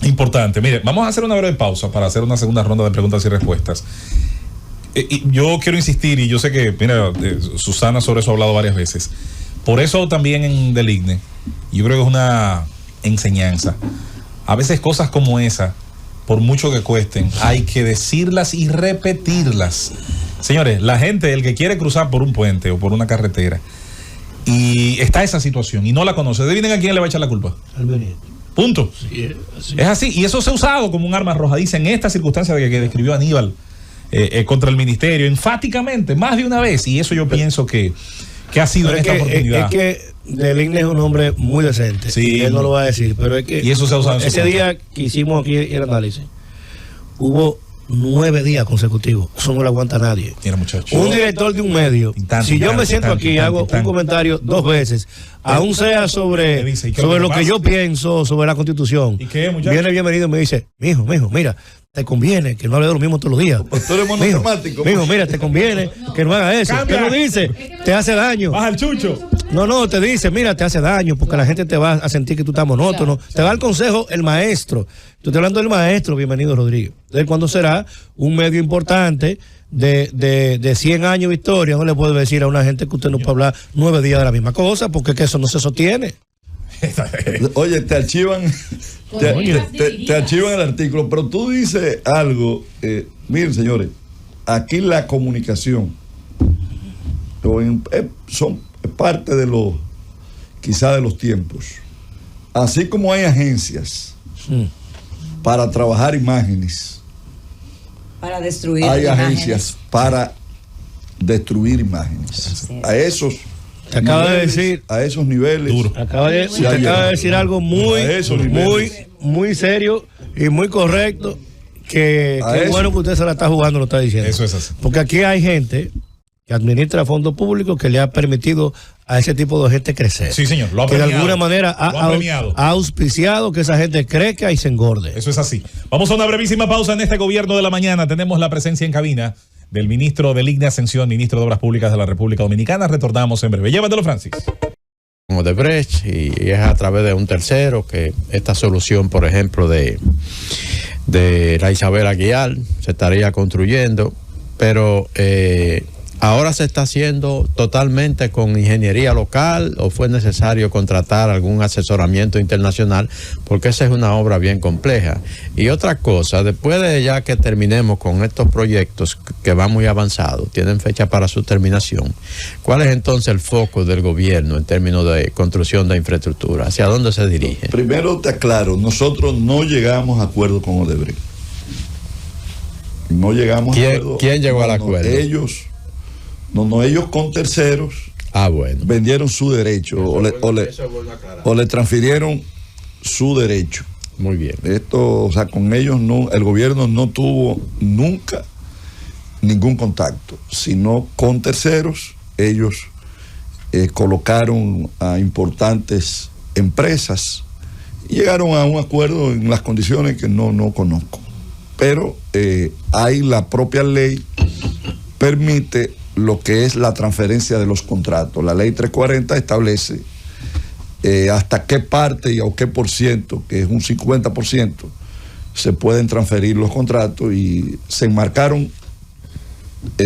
Importante. Mire, vamos a hacer una breve pausa para hacer una segunda ronda de preguntas y respuestas. Y yo quiero insistir, y yo sé que, mira, Susana sobre eso ha hablado varias veces. Por eso también en Deligne, yo creo que es una enseñanza. A veces cosas como esa, por mucho que cuesten, hay que decirlas y repetirlas. Señores, la gente, el que quiere cruzar por un puente o por una carretera, y está esa situación y no la conoce, adivinen a quién le va a echar la culpa. Al venir. Punto. Sí, es así. Y eso se ha usado como un arma arrojadiza en esta circunstancia que describió Aníbal contra el ministerio, enfáticamente, más de una vez. Y eso yo pienso que ha sido en esta oportunidad. Es que Deligne es un hombre muy decente. Sí. Él no lo va a decir, pero es que. Y eso se ha usado en ese día que hicimos aquí el análisis, hubo 9 días consecutivos. Eso no lo aguanta nadie. Mira, muchacho. Un director de un medio, si yo me siento aquí y hago un comentario 2 veces, aún sea sobre lo que yo pienso sobre la Constitución, ¿y qué, muchacho? Viene bienvenido y me dice, mijo, mira, te conviene que no hable de lo mismo todos los días. Pues tú eres monotemático. Mijo, mira, te conviene que no haga eso. Cambia. ¿Qué lo dice? Te hace daño. Baja el chucho. No, te dice, mira, te hace daño porque la gente te va a sentir que tú estás monótono. Te da el consejo el maestro. Tú estás hablando del maestro, bienvenido Rodríguez. Entonces, cuando será un medio importante de 100 años de historia, no le puede decir a una gente que usted no puede hablar 9 días de la misma cosa, porque que eso no se sostiene. Oye, te archivan te archivan el artículo, pero tú dices algo. Miren, señores, aquí la comunicación son parte de quizá de los tiempos. Así como hay agencias para trabajar imágenes, para destruir hay imágenes. agencias para destruir imágenes. A esos Te acaba niveles, de decir, a esos niveles. te acaba de decir algo muy serio y muy correcto, que es bueno que usted se la está jugando, lo está diciendo. Eso es así. Porque aquí hay gente que administra fondos públicos que le ha permitido a ese tipo de gente crecer. Sí, señor, lo ha que premiado. de alguna manera ha auspiciado que esa gente crezca y se engorde. Eso es así. Vamos a una brevísima pausa en este gobierno de la mañana. Tenemos la presencia en cabina del ministro Deligne Ascensión, ministro de Obras Públicas de la República Dominicana. Retornamos en breve. Llévatelo, Francis. Odebrecht, y es a través de un tercero que esta solución, por ejemplo, de la Isabel Aguiar se estaría construyendo, pero ahora se está haciendo totalmente con ingeniería local, o fue necesario contratar algún asesoramiento internacional, porque esa es una obra bien compleja. Y otra cosa, después de ya que terminemos con estos proyectos que van muy avanzados, tienen fecha para su terminación, ¿cuál es entonces el foco del gobierno en términos de construcción de infraestructura? ¿Hacia dónde se dirige? Primero te aclaro, nosotros no llegamos a acuerdo con Odebrecht. No llegamos a acuerdo. ¿Quién llegó al acuerdo? Ellos con terceros bueno, vendieron su derecho o le transfirieron su derecho. Muy bien. Esto, o sea, con ellos el gobierno no tuvo nunca ningún contacto, sino con terceros. Ellos colocaron a importantes empresas y llegaron a un acuerdo en las condiciones que no conozco. Pero hay la propia ley permite lo que es la transferencia de los contratos. La ley 340 establece hasta qué parte y a qué por ciento, que es un 50%, se pueden transferir los contratos, y se enmarcaron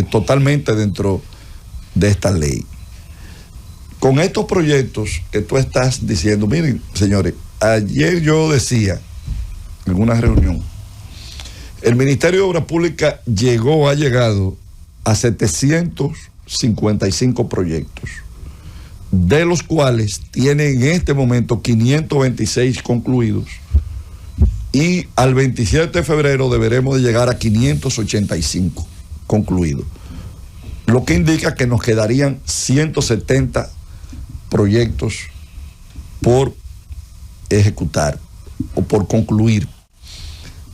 totalmente dentro de esta ley. Con estos proyectos que tú estás diciendo, miren, señores, ayer yo decía en una reunión, el Ministerio de Obras Públicas ha llegado a 755 proyectos, de los cuales tiene en este momento 526 concluidos, y al 27 de febrero deberemos de llegar a 585 concluidos, lo que indica que nos quedarían 170 proyectos por ejecutar o por concluir.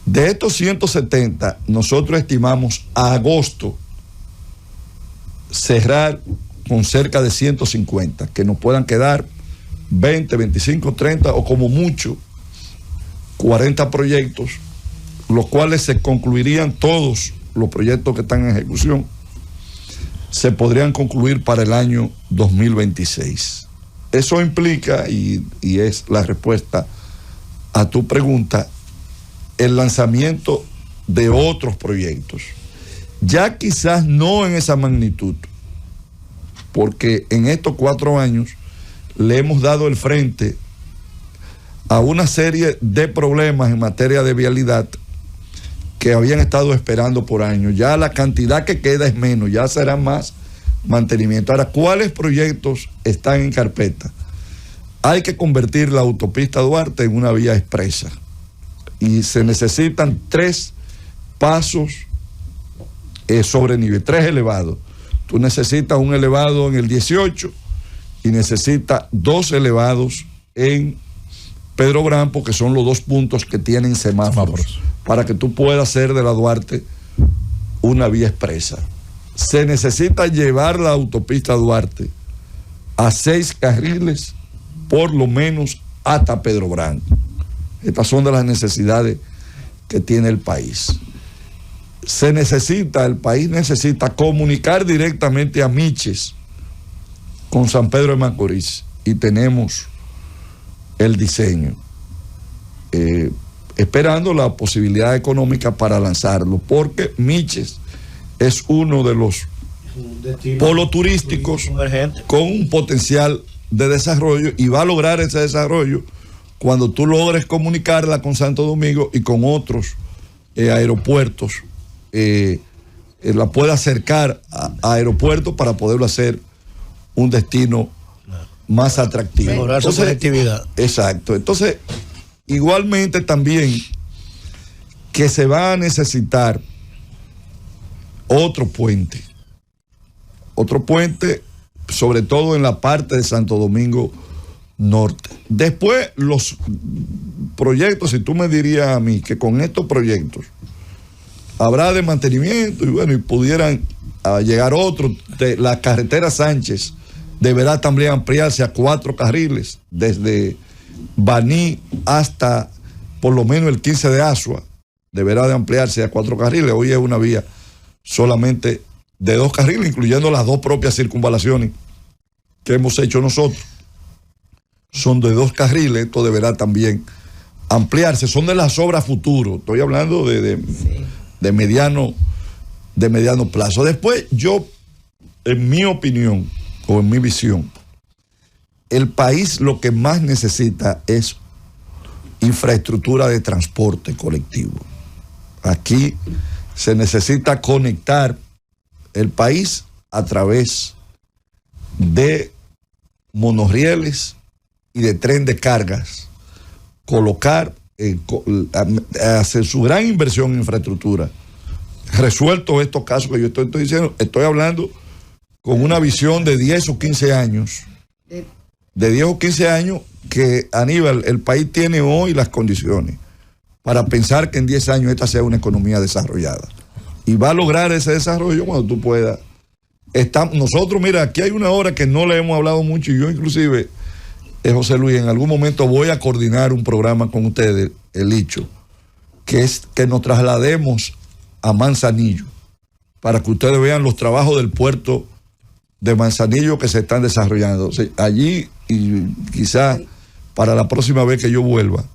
De estos 170, nosotros estimamos a agosto cerrar con cerca de 150, que nos puedan quedar 20, 25, 30 o como mucho 40 proyectos, los cuales se concluirían todos los proyectos que están en ejecución, se podrían concluir para el año 2026. Eso implica, y es la respuesta a tu pregunta, el lanzamiento de otros proyectos. Ya quizás no en esa magnitud, porque en estos 4 años le hemos dado el frente a una serie de problemas en materia de vialidad que habían estado esperando por años. Ya la cantidad que queda es menos, ya será más mantenimiento. Ahora, ¿cuáles proyectos están en carpeta? Hay que convertir la autopista Duarte en una vía expresa y se necesitan 3 pasos sobre nivel, 3 elevados. Tú necesitas un elevado en el 18 y necesitas 2 elevados en Pedro Brampo, que son los 2 puntos que tienen semáforos, para que tú puedas hacer de la Duarte una vía expresa. Se necesita llevar la autopista Duarte a 6 carriles, por lo menos hasta Pedro Brampo. Estas son de las necesidades que tiene el país. El país necesita comunicar directamente a Miches con San Pedro de Macorís, y tenemos el diseño, esperando la posibilidad económica para lanzarlo, porque Miches es uno de los polos turísticos con un potencial de desarrollo, y va a lograr ese desarrollo cuando tú logres comunicarla con Santo Domingo y con otros aeropuertos, la pueda acercar a aeropuertos para poderlo hacer un destino más atractivo. Mejorar su conectividad. Exacto. Entonces, igualmente también que se va a necesitar otro puente, sobre todo en la parte de Santo Domingo Norte. Después, los proyectos, si tú me dirías a mí que con estos proyectos habrá de mantenimiento y bueno, y pudieran llegar otros, la carretera Sánchez deberá también ampliarse a 4 carriles, desde Baní hasta por lo menos el 15 de Asua, deberá de ampliarse a 4 carriles. Hoy es una vía solamente de 2 carriles, incluyendo las 2 propias circunvalaciones que hemos hecho nosotros. Son de 2 carriles, esto deberá también ampliarse. Son de las obras futuro, estoy hablando de mediano plazo. Después, yo, en mi opinión o en mi visión, el país lo que más necesita es infraestructura de transporte colectivo. Aquí se necesita conectar el país a través de monorrieles y de tren de cargas, colocar, hacer su gran inversión en infraestructura. Resuelto estos casos que yo estoy diciendo, estoy hablando con una visión de 10 o 15 años. De 10 o 15 años que, Aníbal, el país tiene hoy las condiciones para pensar que en 10 años esta sea una economía desarrollada. Y va a lograr ese desarrollo cuando tú puedas. Nosotros, mira, aquí hay una hora que no le hemos hablado mucho, y yo inclusive, José Luis, en algún momento voy a coordinar un programa con ustedes, el Licho, que es que nos traslademos a Manzanillo, para que ustedes vean los trabajos del puerto de Manzanillo que se están desarrollando. O sea, allí, y quizás para la próxima vez que yo vuelva,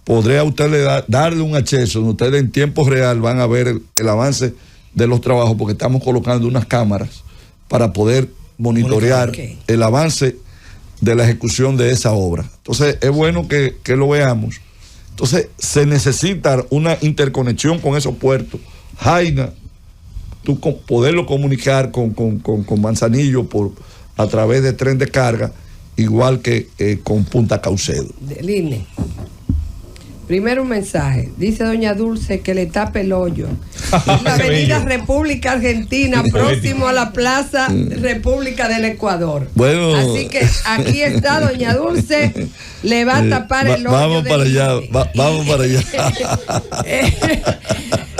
podré a ustedes darle un acceso donde ustedes en tiempo real van a ver el avance de los trabajos, porque estamos colocando unas cámaras para poder monitorear el avance de la ejecución de esa obra. Entonces, es bueno que lo veamos. Entonces, se necesita una interconexión con esos puertos. Jaina, tú poderlo comunicar con Manzanillo a través de tren de carga, igual que con Punta Caucedo. Line, primero un mensaje. Dice doña Dulce que le tape el hoyo. La avenida República Argentina, próximo a la Plaza República del Ecuador. Bueno. Así que aquí está doña Dulce, le va a tapar el hoyo. Vamos para allá, vamos para allá.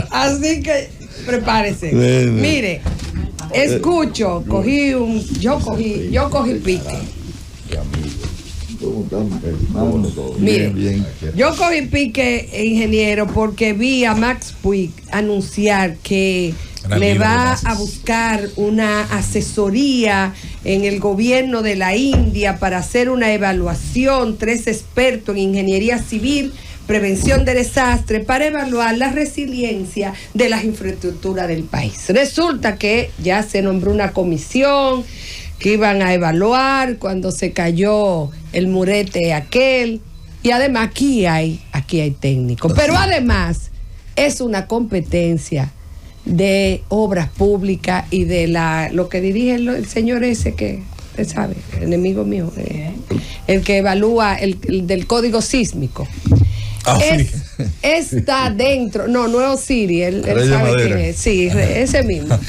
Así que prepárese. Bueno. Mire, escucho, yo cogí pique. Mire, Bien. yo cogí pique, ingeniero, porque vi a Max Puig anunciar que Gran le líder de va masas. a buscar una asesoría en el gobierno de la India para hacer una evaluación, 3 expertos en ingeniería civil, prevención de desastres, para evaluar la resiliencia de las infraestructuras del país. Resulta que ya se nombró una comisión que iban a evaluar cuando se cayó el murete aquel, y además aquí hay técnicos, pero además es una competencia de obras públicas y de lo que dirige el señor ese que usted sabe, el enemigo mío, el que evalúa el del código sísmico. Está dentro, no es Osiris, él sabe quién es, sí, ese mismo.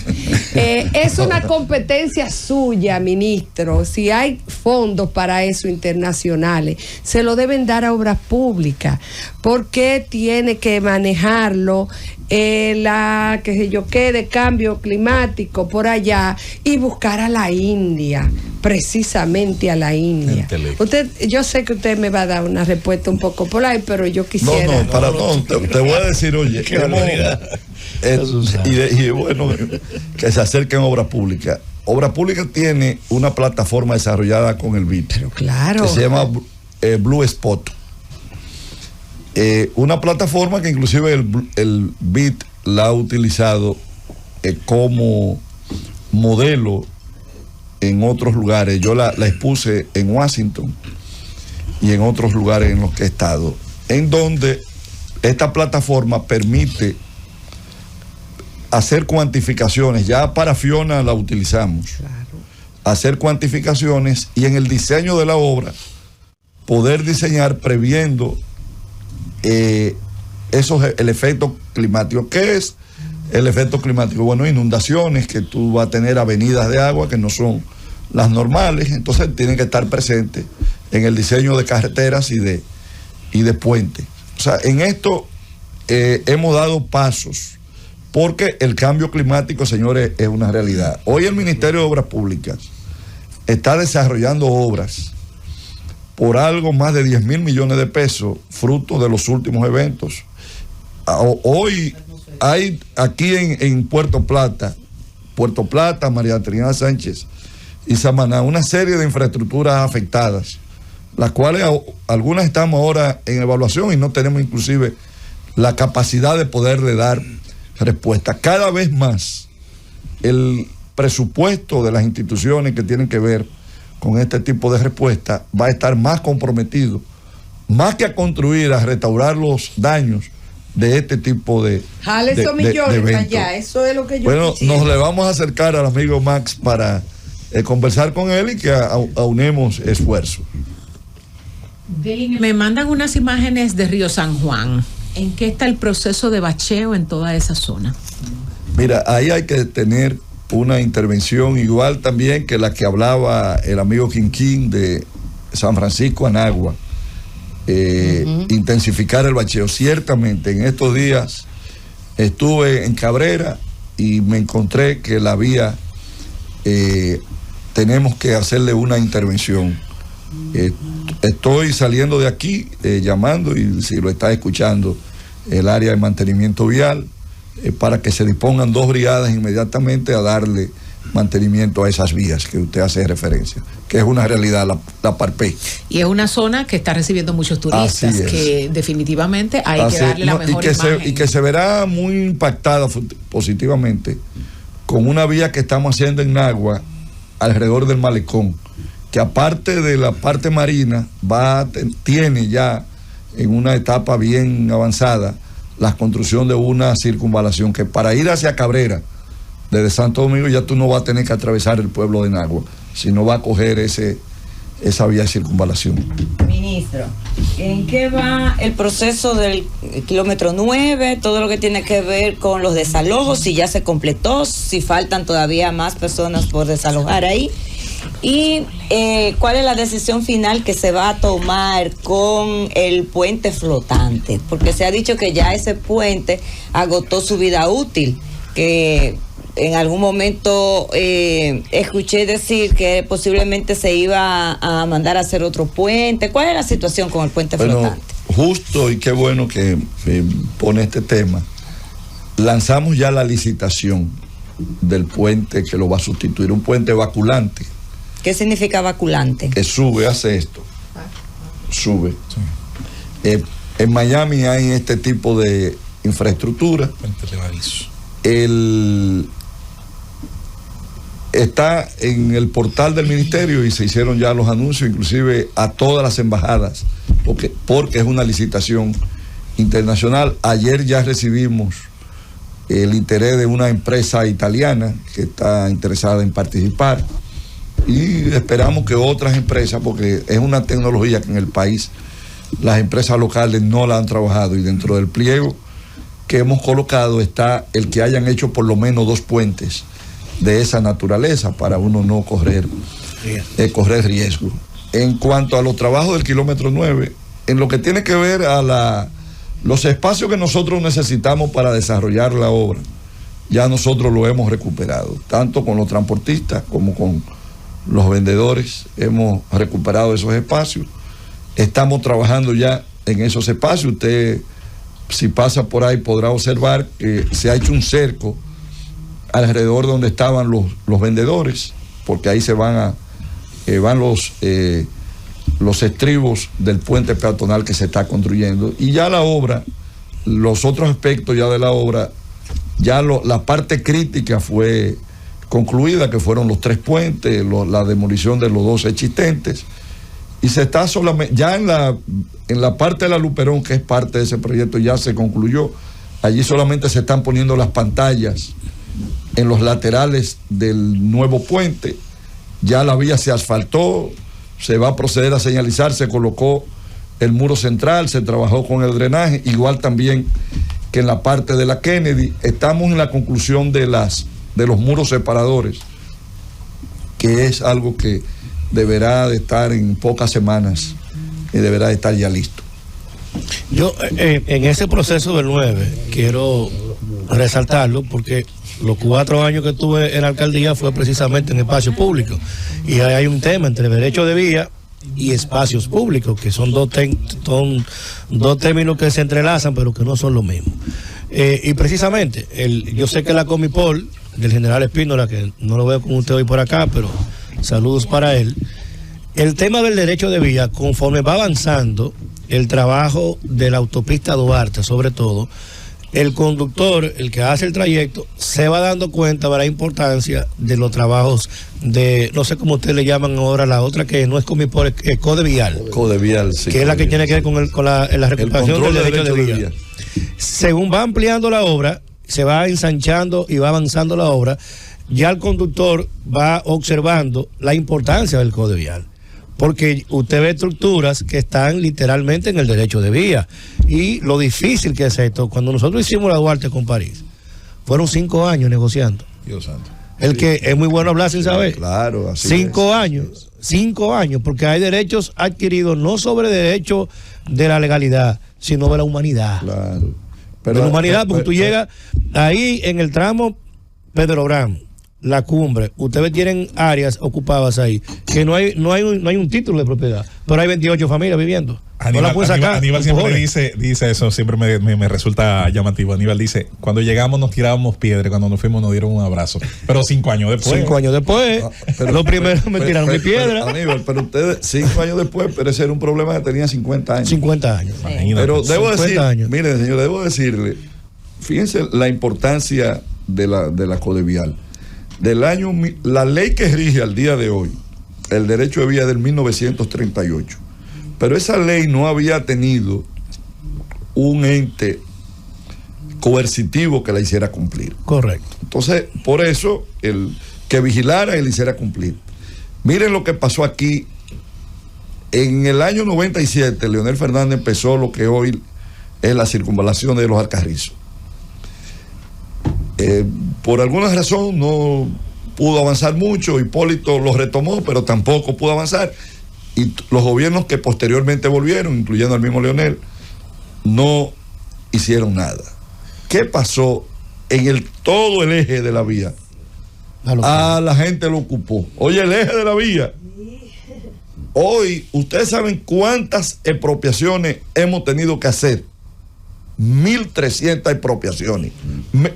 Es una competencia suya, ministro. Si hay fondos para eso internacionales, se lo deben dar a obras públicas, porque tiene que manejarlo de cambio climático por allá y buscar a la India, precisamente a la India. Yo sé que usted me va a dar una respuesta un poco por ahí, pero yo quisiera. Te voy a decir, oye, y bueno, que se acerquen a obras públicas. Obras Públicas tiene una plataforma desarrollada con el BIT, Pero claro, que se llama Blue Spot. Una plataforma que inclusive el BIT la ha utilizado como modelo en otros lugares. Yo la expuse en Washington y en otros lugares en los que he estado, en donde esta plataforma permite hacer cuantificaciones. Ya para Fiona la utilizamos. claro. Hacer cuantificaciones y en el diseño de la obra poder diseñar previendo el efecto climático. ¿Qué es el efecto climático? Bueno, inundaciones, que tú vas a tener avenidas de agua que no son las normales, entonces tienen que estar presentes en el diseño de carreteras y de puentes. O sea, en esto hemos dado pasos, porque el cambio climático, señores, es una realidad. Hoy el Ministerio de Obras Públicas está desarrollando obras por algo más de 10 mil millones de pesos, fruto de los últimos eventos. Hoy hay aquí en Puerto Plata, María Trinidad Sánchez y Samaná, una serie de infraestructuras afectadas, las cuales algunas estamos ahora en evaluación y no tenemos inclusive la capacidad de poderle dar respuesta. Cada vez más el presupuesto de las instituciones que tienen que ver con este tipo de respuesta va a estar más comprometido, más que a construir, a restaurar los daños de este tipo de Jale esos millones para allá, eso es lo que yo quisiera. Nos le vamos a acercar al amigo Max para conversar con él y que aunemos esfuerzos. Me mandan unas imágenes de Río San Juan. ¿En qué está el proceso de bacheo en toda esa zona? Mira, ahí hay que tener una intervención igual también que la que hablaba el amigo Quinquín de San Francisco Anagua. Intensificar el bacheo. Ciertamente en estos días estuve en Cabrera y me encontré que la vía tenemos que hacerle una intervención. Estoy saliendo de aquí llamando, y si lo está escuchando el área de mantenimiento vial, para que se dispongan 2 brigadas inmediatamente a darle mantenimiento a esas vías que usted hace referencia, que es una realidad, la Parpey. Y es una zona que está recibiendo muchos turistas, que definitivamente hay que darle la mejor imagen. Y que se verá muy impactada positivamente con una vía que estamos haciendo en Nagua alrededor del malecón, que aparte de la parte marina tiene ya en una etapa bien avanzada la construcción de una circunvalación que para ir hacia Cabrera desde Santo Domingo ya tú no vas a tener que atravesar el pueblo de Nagua, sino va a coger esa vía de circunvalación. Ministro, ¿en qué va el proceso del kilómetro 9? Todo lo que tiene que ver con los desalojos, si ya se completó, si faltan todavía más personas por desalojar ahí. Y ¿cuál es la decisión final que se va a tomar con el puente flotante? Porque se ha dicho que ya ese puente agotó su vida útil, que en algún momento escuché decir que posiblemente se iba a mandar a hacer otro puente. ¿Cuál es la situación con el puente flotante? Justo, y qué bueno que pone este tema. Lanzamos ya la licitación del puente que lo va a sustituir, un puente vaculante. ¿Qué significa vaculante? Que sube, hace esto. Sube. Sí. En Miami hay este tipo de infraestructura. Está en el portal del ministerio y se hicieron ya los anuncios, inclusive a todas las embajadas, porque es una licitación internacional. Ayer ya recibimos el interés de una empresa italiana que está interesada en participar y esperamos que otras empresas, porque es una tecnología que en el país las empresas locales no la han trabajado, y dentro del pliego que hemos colocado está el que hayan hecho por lo menos 2 puentes de esa naturaleza para uno no correr riesgo. En cuanto a los trabajos del kilómetro 9, en lo que tiene que ver a los espacios que nosotros necesitamos para desarrollar la obra, ya nosotros lo hemos recuperado, tanto con los transportistas como con los vendedores. Hemos recuperado esos espacios, estamos trabajando ya en esos espacios. Usted, si pasa por ahí, podrá observar que se ha hecho un cerco alrededor donde estaban los vendedores, porque ahí se van los estribos del puente peatonal que se está construyendo. Y ya la obra, los otros aspectos ya de la obra, ya la parte crítica fue concluida, que fueron los 3 puentes, la demolición de los 2 existentes, y se está solamente, ya en la parte de la Luperón, que es parte de ese proyecto, ya se concluyó. Allí solamente se están poniendo las pantallas en los laterales del nuevo puente. Ya la vía se asfaltó, se va a proceder a señalizar, se colocó el muro central, se trabajó con el drenaje, igual también que en la parte de la Kennedy. Estamos en la conclusión de los muros separadores, que es algo que deberá de estar en pocas semanas y deberá de estar ya listo. Yo en ese proceso del 9 quiero resaltarlo, porque los 4 años que estuve en la alcaldía fue precisamente en espacios públicos, y hay un tema entre derecho de vía y espacios públicos, que son dos términos que se entrelazan pero que no son lo mismo. Y precisamente yo sé que la Comipol del general Espínola, que no lo veo con usted hoy por acá, pero saludos para él, el tema del derecho de vía, conforme va avanzando el trabajo de la autopista Duarte, sobre todo, el conductor, el que hace el trayecto, se va dando cuenta de la importancia de los trabajos de, no sé cómo ustedes le llaman ahora, la otra que no es Comipol, es Codevial. Codevial, sí. Que es la que tiene que ver con la recuperación del derecho de vía. Según va ampliando la obra, se va ensanchando y va avanzando la obra, ya el conductor va observando la importancia del Codevial, porque usted ve estructuras que están literalmente en el derecho de vía, y lo difícil que es esto. Cuando nosotros hicimos la Duarte con París, fueron 5 años negociando. Dios santo. El que es muy bueno hablar sin saber. Claro, así 5 años, 5 años, porque hay derechos adquiridos no sobre derechos de la legalidad, sino de la humanidad. Claro. Pero, de la humanidad, porque tú llegas ahí en el tramo Pedro Brán, La Cumbre, ustedes tienen áreas ocupadas ahí, que no hay un título de propiedad, pero hay 28 familias viviendo. Aníbal, no la pueden sacar. Aníbal siempre dice eso, siempre me resulta llamativo. Aníbal dice, cuando llegamos nos tirábamos piedras, cuando nos fuimos nos dieron un abrazo. Pero 5 años después. 5 años después, lo primero me tiraron mi piedra. Aníbal, pero ustedes 5 años después, pero ese era un problema que tenía 50 años. 50 años. Sí. Pero debo decir, años. Mire, señor, debo decirle, fíjense la importancia de la Codevial. La ley que rige al día de hoy, el derecho de vía del 1938, pero esa ley no había tenido un ente coercitivo que la hiciera cumplir. Correcto. Entonces, por eso, el que vigilara y la hiciera cumplir. Miren lo que pasó aquí. En el año 97, Leonel Fernández empezó lo que hoy es la circunvalación de los Alcarrizos. Por alguna razón no pudo avanzar mucho. Hipólito lo retomó, pero tampoco pudo avanzar. Y los gobiernos que posteriormente volvieron, incluyendo al mismo Leonel, no hicieron nada. ¿Qué pasó en todo el eje de la vía? a la gente lo ocupó. Oye, el eje de la vía. Hoy, ustedes saben cuántas expropiaciones hemos tenido que hacer. 1.300 expropiaciones.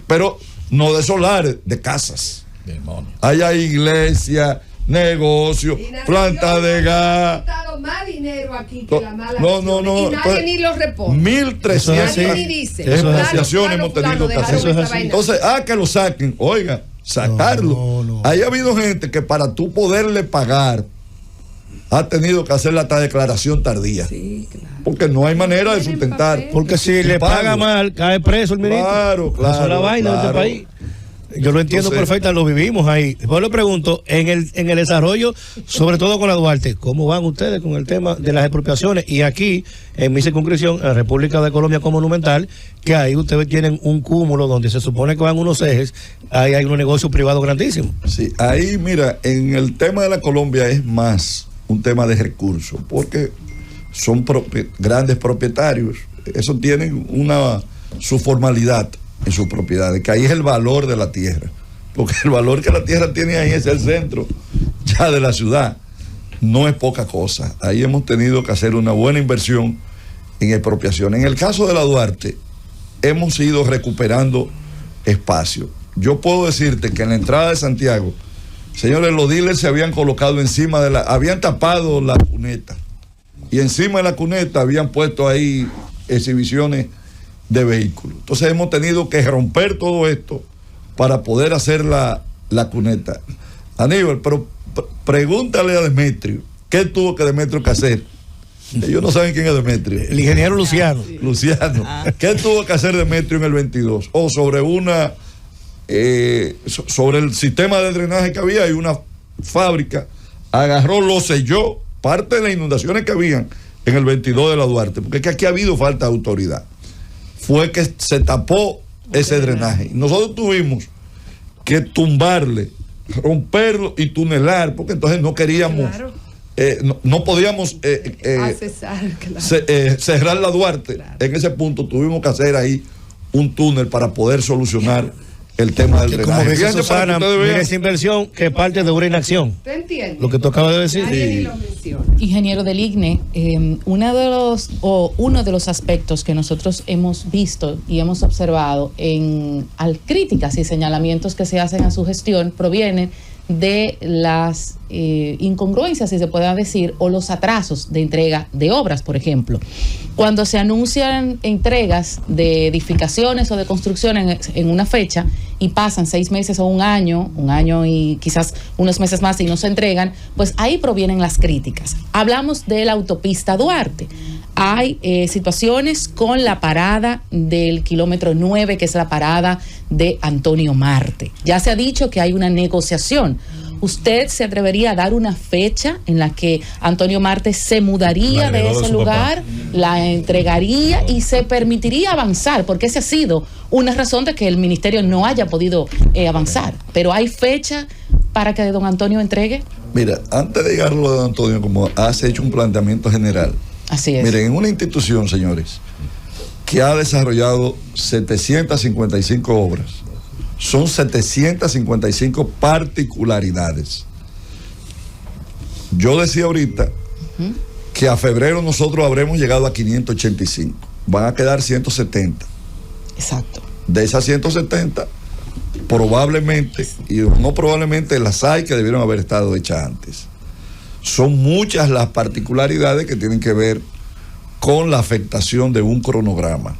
Pero no de solares, de casas. Demonio. Allá hay iglesia, negocio, planta de gas. Más dinero aquí que la mala No. y nadie ni lo responde. 1.300 expropiaciones hemos tenido que hacer. Entonces, que lo saquen. Oiga, sacarlo. No. Ahí ha habido gente que para tú poderle pagar ha tenido que hacer la declaración tardía. Sí, claro. Porque no hay manera de sustentar. Porque si le paga mal, cae preso el ministro. Claro. Esa es la vaina de este país. Yo lo entiendo perfecto, lo vivimos ahí. Después le pregunto, en el desarrollo, sobre todo con la Duarte, ¿cómo van ustedes con el tema de las expropiaciones? Y aquí, en mi circunscripción, en la República de Colombia con Monumental, que ahí ustedes tienen un cúmulo donde se supone que van unos ejes, ahí hay un negocio privado grandísimo. Sí, ahí mira, en el tema de la Colombia es más un tema de recursos, porque son grandes propietarios, eso tienen su formalidad en sus propiedades, que ahí es el valor de la tierra, porque el valor que la tierra tiene ahí es el centro ya de la ciudad, no es poca cosa. Ahí hemos tenido que hacer una buena inversión en expropiación. En el caso de la Duarte, hemos ido recuperando espacio. Yo puedo decirte que en la entrada de Santiago, señores, los dealers se habían colocado encima habían tapado la cuneta, y encima de la cuneta habían puesto ahí exhibiciones de vehículos. Entonces hemos tenido que romper todo esto para poder hacer la cuneta. Aníbal, pero pregúntale a Demetrio, ¿qué tuvo que Demetrio que hacer? Ellos no saben quién es Demetrio. El ingeniero Luciano. ¿Qué tuvo que hacer Demetrio en el 22? O sobre sobre el sistema de drenaje que había, hay una fábrica, agarró, lo selló, parte de las inundaciones que habían en el 22 de la Duarte, porque es que aquí ha habido falta de autoridad. Fue que se tapó ese drenaje. Nosotros tuvimos que tumbarle, romperlo y tunelar, porque entonces no queríamos, no podíamos cerrar la Duarte. Claro. En ese punto tuvimos que hacer ahí un túnel para poder solucionar el tema del drenaje. Como dice Susana, mira esa inversión que parte de una inacción. ¿Te entiendes? Lo que tú acabas de decir. Ingeniero del IGNE, uno de los aspectos que nosotros hemos visto y hemos observado al críticas y señalamientos que se hacen a su gestión provienen de las incongruencias, si se puede decir, o los atrasos de entrega de obras, por ejemplo. Cuando se anuncian entregas de edificaciones o de construcciones en una fecha y pasan 6 meses o un año y quizás unos meses más y no se entregan, pues ahí provienen las críticas. Hablamos de la autopista Duarte. Hay situaciones con la parada del kilómetro 9, que es la parada de Antonio Marte. Ya se ha dicho que hay una negociación. ¿Usted se atrevería a dar una fecha en la que Antonio Marte se mudaría de ese lugar, la entregaría y se permitiría avanzar? Porque esa ha sido una razón de que el ministerio no haya podido avanzar. Pero ¿hay fecha para que don Antonio entregue? Mira, antes de llegar a lo de don Antonio, como has hecho un planteamiento general. Así es. Miren, en una institución, señores, que ha desarrollado 755 obras, son 755 particularidades. Yo decía ahorita que a febrero nosotros habremos llegado a 585. Van a quedar 170. Exacto. De esas 170, probablemente, y no probablemente, las hay que debieron haber estado hechas antes. Son muchas las particularidades que tienen que ver con la afectación de un cronograma.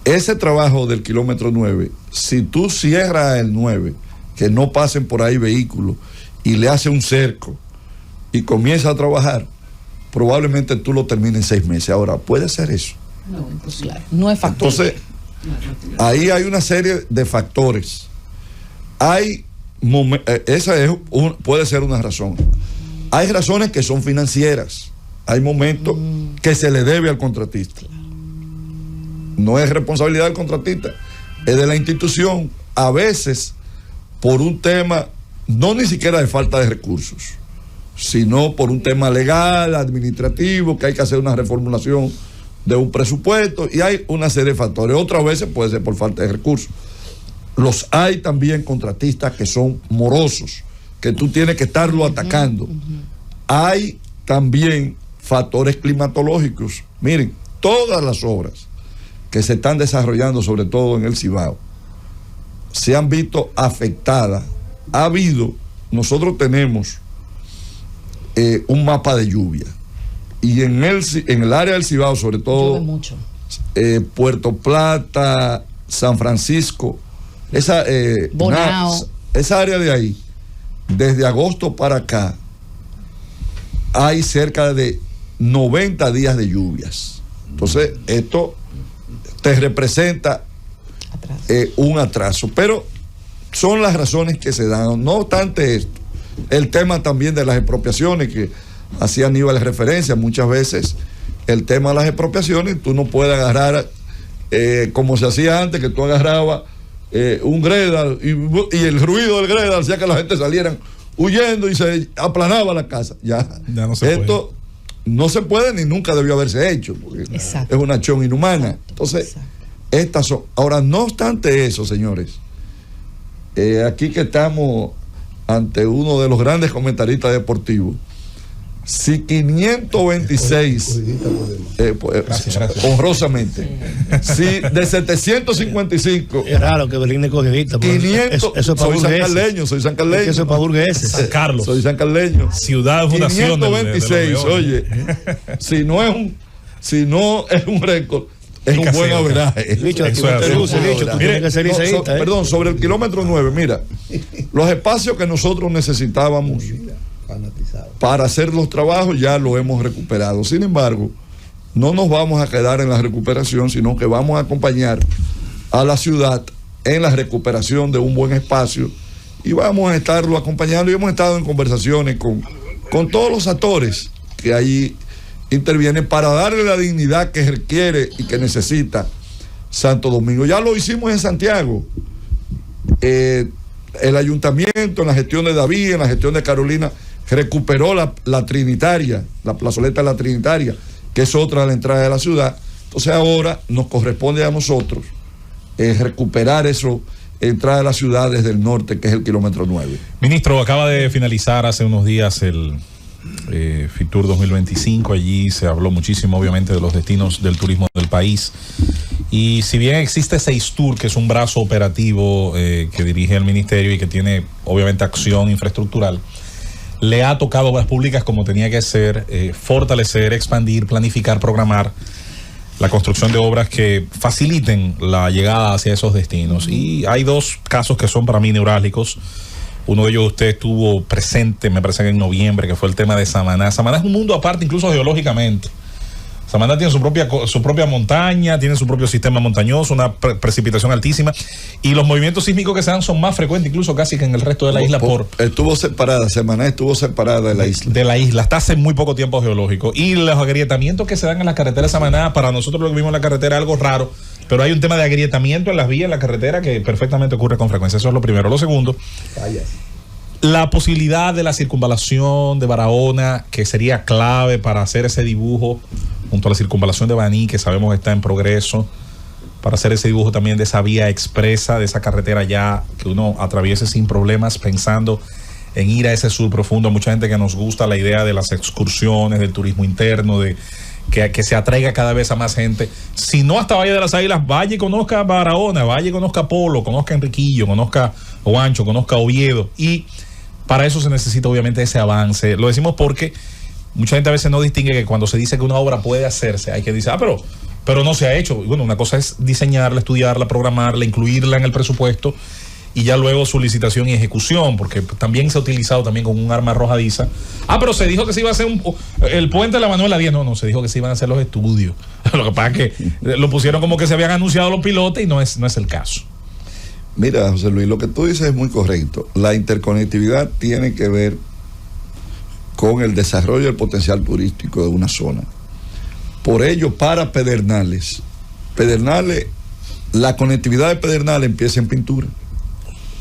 Ese trabajo del kilómetro 9, si tú cierras el 9, que no pasen por ahí vehículos, y le haces un cerco y comienzas a trabajar, probablemente tú lo termines en 6 meses. Ahora, ¿puede ser eso? No, pues claro, no es factible. Entonces, ahí hay una serie de factores. Puede ser una razón. Hay razones que son financieras. Hay momentos que se le debe al contratista. No es responsabilidad del contratista, es de la institución, a veces por un tema, no ni siquiera de falta de recursos, sino por un tema legal, administrativo, que hay que hacer una reformulación de un presupuesto, y hay una serie de factores. Otras veces puede ser por falta de recursos. Los hay también contratistas que son morosos, que tú tienes que estarlo atacando. Hay también factores climatológicos. Miren, todas las obras que se están desarrollando, sobre todo en el Cibao, se han visto afectadas. Nosotros tenemos un mapa de lluvia, y en el área del Cibao, sobre todo Puerto Plata, San Francisco, Bonao, esa área de ahí, desde agosto para acá, hay cerca de 90 días de lluvias. Entonces, esto te representa un atraso, pero son las razones que se dan. No obstante esto, el tema también de las expropiaciones, que hacía Aníbal referencia, muchas veces el tema de las expropiaciones, tú no puedes agarrar como se hacía antes, que tú agarrabas un Gredal y el ruido del Gredal hacía que la gente salieran huyendo y se aplanaba la casa. Ya no se esto puede. No se puede, ni nunca debió haberse hecho, porque es una acción inhumana. Entonces, estas son. Ahora, no obstante eso, señores, aquí que estamos ante uno de los grandes comentaristas deportivos, si 526, gracias. Honrosamente, si de 755, es raro que Belín es cogidista, 500, eso es soy sancarleño, eso es para burgueses. San Carlos, soy sancarleño, ciudad de fundación 526, oye, si no es un récord, es un buen averaje. Perdón, sobre el kilómetro 9, mira, los espacios que nosotros necesitábamos para hacer los trabajos ya lo hemos recuperado. Sin embargo, no nos vamos a quedar en la recuperación, sino que vamos a acompañar a la ciudad en la recuperación de un buen espacio, y vamos a estarlo acompañando, y hemos estado en conversaciones con todos los actores que ahí intervienen para darle la dignidad que requiere y que necesita Santo Domingo. Ya lo hicimos en Santiago. El ayuntamiento, en la gestión de David, en la gestión de Carolina, recuperó la Trinitaria, la plazoleta de la Trinitaria, que es otra de la entrada de la ciudad. Entonces ahora nos corresponde a nosotros recuperar eso, entrada de la ciudad desde el norte, que es el kilómetro 9. Ministro, acaba de finalizar hace unos días el FITUR 2025. Allí se habló muchísimo, obviamente, de los destinos del turismo del país. Y si bien existe Seistur, que es un brazo operativo que dirige el ministerio y que tiene, obviamente, acción infraestructural, le ha tocado a obras públicas, como tenía que ser, fortalecer, expandir, planificar, programar la construcción de obras que faciliten la llegada hacia esos destinos. Y hay dos casos que son para mí neurálgicos. Uno de ellos usted estuvo presente, me parece que en noviembre, que fue el tema de Samaná. Samaná es un mundo aparte, incluso geológicamente. Samaná tiene su propia montaña, tiene su propio sistema montañoso, una precipitación altísima, y los movimientos sísmicos que se dan son más frecuentes incluso casi que en el resto de la isla. Samaná estuvo separada de la isla. De la isla, hasta hace muy poco tiempo geológico. Y los agrietamientos que se dan en la carretera de Samaná, para nosotros lo que vimos en la carretera es algo raro, pero hay un tema de agrietamiento en las vías, en la carretera, que perfectamente ocurre con frecuencia. Eso es lo primero. Lo segundo, la posibilidad de la circunvalación de Barahona, que sería clave para hacer ese dibujo, junto a la circunvalación de Baní, que sabemos está en progreso, para hacer ese dibujo también de esa vía expresa, de esa carretera ya que uno atraviese sin problemas, pensando en ir a ese sur profundo. Mucha gente que nos gusta la idea de las excursiones, del turismo interno, de que se atraiga cada vez a más gente. Si no hasta Valle de las Águilas, vaya y conozca Barahona, vaya y conozca Polo, conozca Enriquillo, conozca Oancho, conozca Oviedo, y para eso se necesita obviamente ese avance. Lo decimos porque mucha gente a veces no distingue que cuando se dice que una obra puede hacerse, hay que decir, pero no se ha hecho. Bueno, una cosa es diseñarla, estudiarla, programarla, incluirla en el presupuesto, y ya luego su licitación y ejecución, porque también se ha utilizado también con un arma arrojadiza. Pero se dijo que se iba a hacer el puente de la Manuela 10. No, se dijo que se iban a hacer los estudios. Lo que pasa es que lo pusieron como que se habían anunciado los pilotos, y no es el caso. Mira, José Luis, lo que tú dices es muy correcto. La interconectividad tiene que ver con el desarrollo del potencial turístico de una zona. Por ello, para Pedernales, la conectividad de Pedernales empieza en Pintura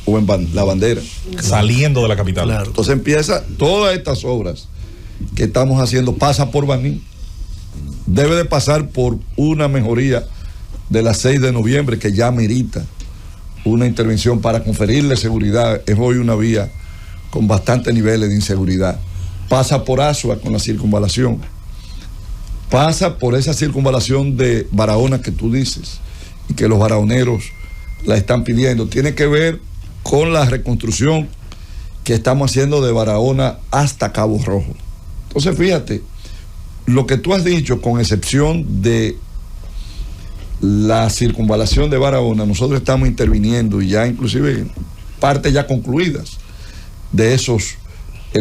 o en La Bandera, saliendo de la capital. Claro. Entonces empieza todas estas obras que estamos haciendo, pasa por Baní, debe de pasar por una mejoría de la 6 de noviembre que ya merita una intervención para conferirle seguridad. Es hoy una vía con bastantes niveles de inseguridad. Pasa por Asua con la circunvalación. Pasa por esa circunvalación de Barahona que tú dices y que los barahoneros la están pidiendo. Tiene que ver con la reconstrucción que estamos haciendo de Barahona hasta Cabo Rojo. Entonces, fíjate, lo que tú has dicho, con excepción de la circunvalación de Barahona, nosotros estamos interviniendo y ya inclusive partes ya concluidas de esos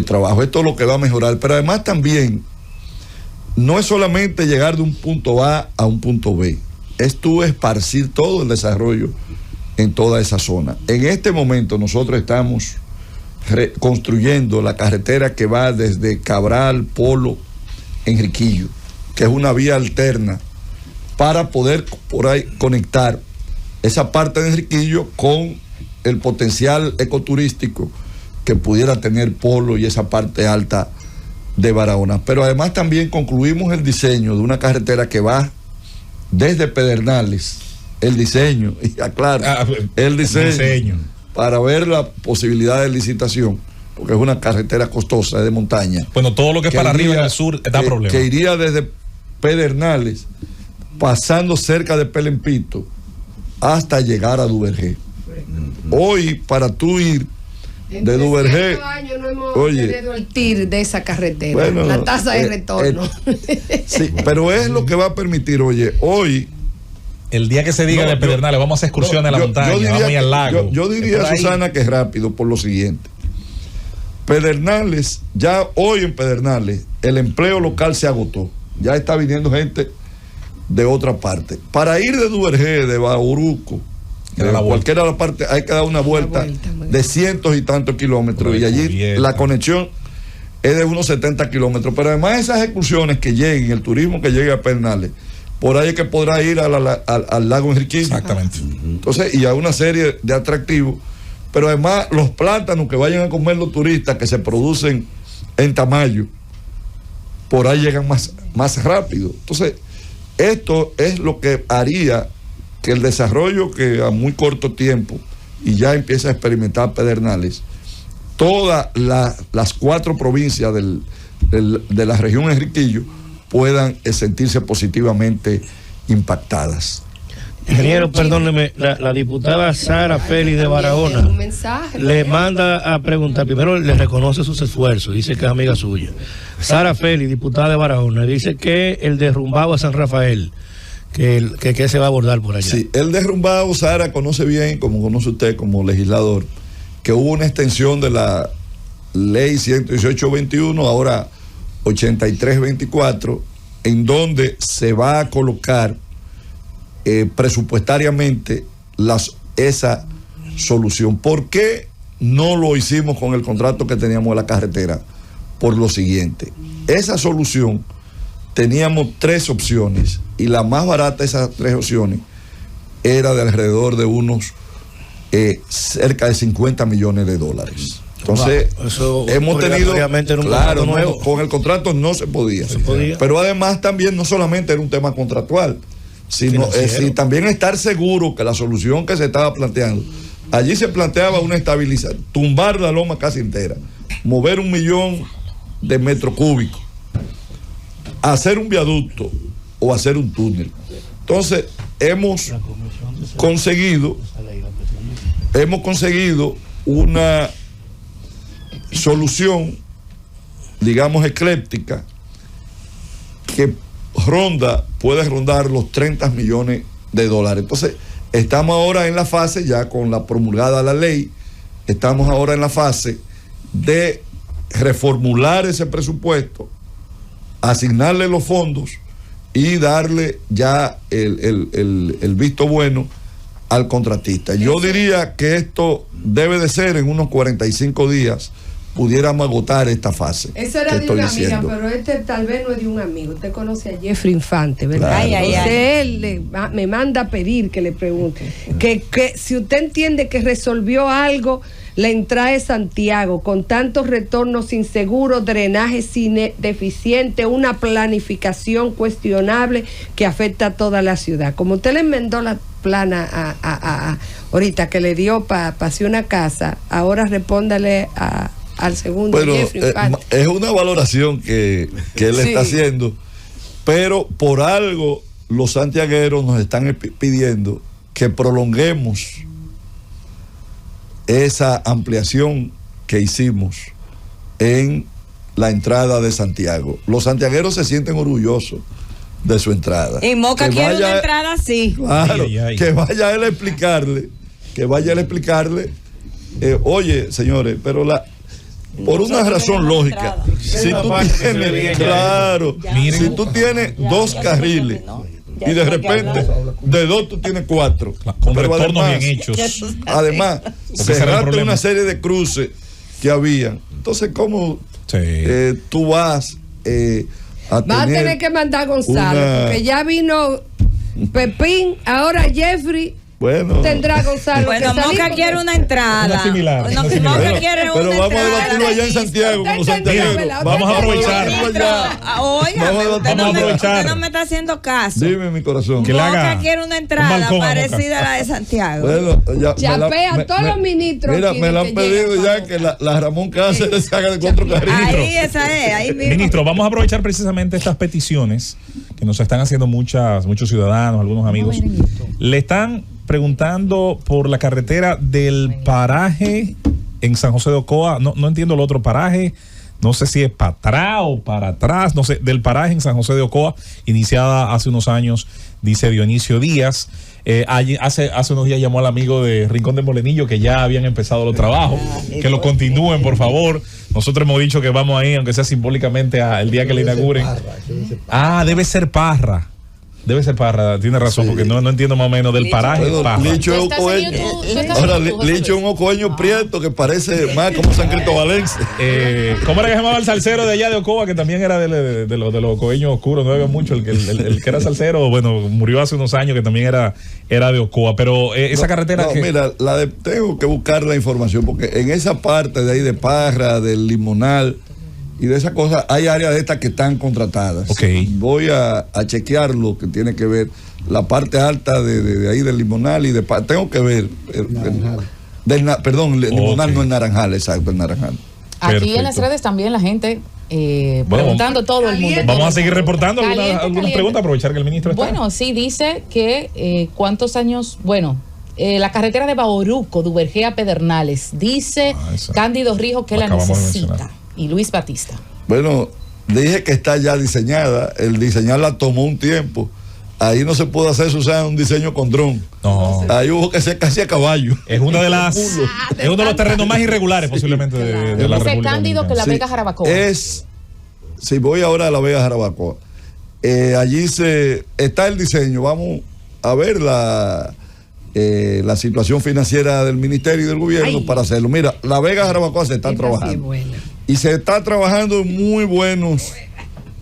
trabajos. Esto es lo que va a mejorar, pero además también no es solamente llegar de un punto A a un punto B, es tú esparcir todo el desarrollo en toda esa zona. En este momento nosotros estamos construyendo la carretera que va desde Cabral, Polo, Enriquillo, que es una vía alterna para poder por ahí conectar esa parte de Enriquillo con el potencial ecoturístico que pudiera tener Polo y esa parte alta de Barahona. Pero además también concluimos el diseño de una carretera que va desde Pedernales, el diseño, y aclaro, el diseño para ver la posibilidad de licitación, porque es una carretera costosa, es de montaña. Bueno, todo lo que es para arriba en el sur da problemas. Que iría desde Pedernales, pasando cerca de Pelempito, hasta llegar a Duvergé. Hoy, para tú ir de Duvergé, no hemos oye, tenido el TIR de esa carretera, bueno, la tasa de retorno. Sí, pero es lo que va a permitir, oye, hoy. El día que se diga de Pedernales, vamos a hacer excursiones a la montaña, vamos a ir al lago. Yo diría, Susana, que es rápido por lo siguiente. Pedernales, ya hoy en Pedernales, el empleo local se agotó. Ya está viniendo gente de otra parte. Para ir de Duvergé, de Bauruco, de cualquiera de la parte, hay que dar una vuelta de cientos y tantos kilómetros. Y allí la conexión es de unos 70 kilómetros. Pero además esas excursiones que lleguen, el turismo que llegue a Pedernales, por ahí es que podrá ir al lago Enriquillo. Exactamente. Entonces, y a una serie de atractivos. Pero además los plátanos que vayan a comer los turistas que se producen en Tamayo, por ahí llegan más rápido. Entonces, esto es lo que haría que el desarrollo que a muy corto tiempo, y ya empieza a experimentar Pedernales, todas las 4 provincias de la región Enriquillo puedan sentirse positivamente impactadas. Ingeniero, perdóneme, la diputada Sara Félix de Barahona le manda a preguntar, primero le reconoce sus esfuerzos, dice que es amiga suya. Sara Félix, diputada de Barahona, dice que el derrumbado a San Rafael, que se va a abordar por allá. Sí, el derrumbado, Sara conoce bien, como conoce usted como legislador, que hubo una extensión de la ley 118-21, ahora 83-24, en donde se va a colocar presupuestariamente esa solución. ¿Por qué no lo hicimos con el contrato que teníamos de la carretera? Por lo siguiente, esa solución teníamos 3 opciones y la más barata de esas 3 opciones era de alrededor de unos cerca de $50 millones. Entonces, hemos tenido, claro, con el contrato no se podía. Pero además también no solamente era un tema contractual, sino también estar seguro que la solución que se estaba planteando, allí se planteaba una estabilización, tumbar la loma casi entera, mover 1 millón de metros cúbicos, hacer un viaducto o hacer un túnel. Entonces, hemos conseguido una solución, digamos, ecléctica, que puede rondar los $30 millones. Entonces, estamos ahora en la fase, ya con la promulgada la ley, estamos ahora en la fase de reformular ese presupuesto, asignarle los fondos y darle ya el visto bueno al contratista. Yo diría que esto debe de ser en unos 45 días, pudiéramos agotar esta fase. Eso era de una amiga, pero tal vez no es de un amigo. Usted conoce a Jeffrey Infante, ¿verdad? Claro. Él me manda a pedir que le pregunte que si usted entiende que resolvió algo la entrada de Santiago, con tantos retornos inseguros, drenaje deficiente, una planificación cuestionable que afecta a toda la ciudad. Como usted le enmendó la plana ahorita que le dio para hacer una casa, ahora respóndale al segundo. Bueno, Jeffrey, es una valoración que él está haciendo, pero por algo los santiagueros nos están pidiendo que prolonguemos esa ampliación que hicimos en la entrada de Santiago. Los santiagueros se sienten orgullosos de su entrada. Y Moca quiere una entrada así. Claro, que vaya él a explicarle, oye, señores, pero por una razón lógica, si tú tienes dos carriles y de repente de dos tú tienes cuatro, con retornos bien hechos, además cerraste una serie de cruces que había, entonces ¿cómo tú vas a tener que mandar a Gonzalo? Porque ya vino Pepín, ahora Jeffrey. Bueno, tendrá Gonzalo. Bueno, Moca quiere una entrada. Moca quiere pero vamos a debatirlo allá en Santiago con los santiagueros. Vamos a aprovechar. Oiga, usted no me está haciendo caso. Dime, mi corazón. Moca quiere una entrada parecida a la de Santiago. Bueno, a todos los ministros. Mira, me la han pedido ya que la Ramón Cáceres se haga de 4 carriles. Ahí, esa es, ahí mismo. Ministro, vamos a aprovechar precisamente estas peticiones que nos están haciendo muchos ciudadanos, algunos amigos. Le están preguntando por la carretera del paraje en San José de Ocoa. No entiendo el otro paraje. No sé si es para atrás o para atrás. No sé, del paraje en San José de Ocoa, iniciada hace unos años, dice Dionisio Díaz. Hace unos días llamó al amigo de Rincón de Molenillo que ya habían empezado los trabajos. Que lo continúen, por favor. Nosotros hemos dicho que vamos ahí, aunque sea simbólicamente, el día que le inauguren. Debe ser Parra. Debe ser Parra, tiene razón, porque no entiendo más o menos del paraje. Licho es un ocoeño prieto que parece más como San Cristobalense. ¿Cómo era que se llamaba el salsero de allá de Ocoa, que también era de los ocoeños oscuros? No había mucho, el que era salsero, bueno, murió hace unos años, que también era de Ocoa, pero esa carretera mira, tengo que buscar la información, porque en esa parte de ahí de Parra, del Limonal y de esas cosas, hay áreas de estas que están contratadas. Voy a chequear lo que tiene que ver la parte alta de ahí del Limonal y tengo que ver perdón, el Limonal no es Naranjal, exacto, el Naranjal. Aquí perfecto. En las redes también la gente preguntando todo el mundo. Vamos a seguir reportando algunas preguntas, aprovechar que el ministro está. Bueno, sí, dice que cuántos años, la carretera de Bauruco, Duvergé a Pedernales, dice Cándido Rijo que la necesita. Y Luis Batista. Bueno, dije que está ya diseñada. El diseñarla tomó un tiempo. Ahí no se puede hacer, Susana, un diseño con dron. No. Ahí hubo que ser casi a caballo. Es una de las es uno de los terrenos más irregulares posiblemente de la República Cándido que la Vega Jarabacoa. Si voy ahora a la Vega Jarabacoa, allí está el diseño. Vamos a ver la situación financiera del ministerio y del gobierno para hacerlo. Mira, la Vega Jarabacoa se está trabajando. Y se está trabajando muy buenos.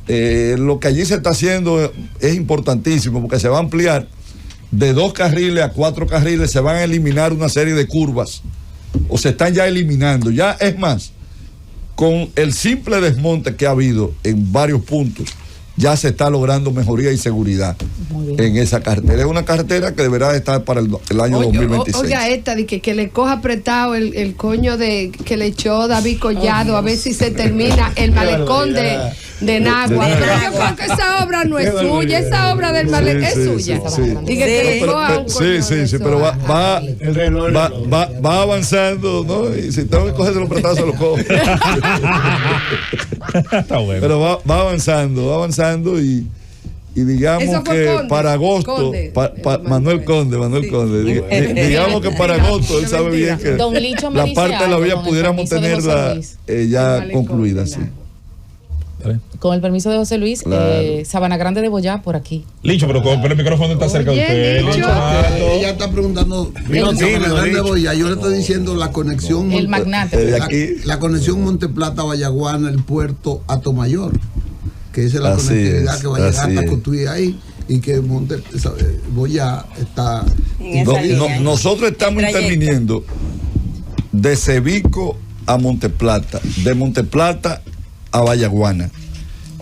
Lo que allí se está haciendo es importantísimo, porque se va a ampliar de 2 carriles a 4 carriles, se van a eliminar una serie de curvas, o se están ya eliminando. Ya es más, con el simple desmonte que ha habido en varios puntos, ya se está logrando mejoría y seguridad en esa carretera. Es una carretera que deberá estar para el año 2026. Oiga, esta de que le coja apretado el coño que le echó David Collado, a ver si se termina el malecón de Nagua. Pero yo creo que esa obra no es suya, esa obra del malecón es suya. Sí, pero va avanzando, ¿no? Y si tengo que cogerse los prestados, se lo cojo. Está bueno. Pero va avanzando y digamos que para agosto, Manuel Conde, digamos que para agosto, él sabe bien que la parte de la vía pudiéramos tenerla ya concluida, sí. Con el permiso de José Luis, Sabana Grande de Boyá, por aquí. Licho, pero el micrófono está cerca de usted. Ella está preguntando Sabana Grande de Boyá. Yo le estoy diciendo la conexión. El magnate. La conexión Monteplata, Vallaguana, el puerto Atomayor, que esa es la conectividad que va a llegar hasta Cotuí ahí, y que Boyá está. Nosotros estamos interviniendo de Cevico a Monteplata, de Monteplata a Vallaguana,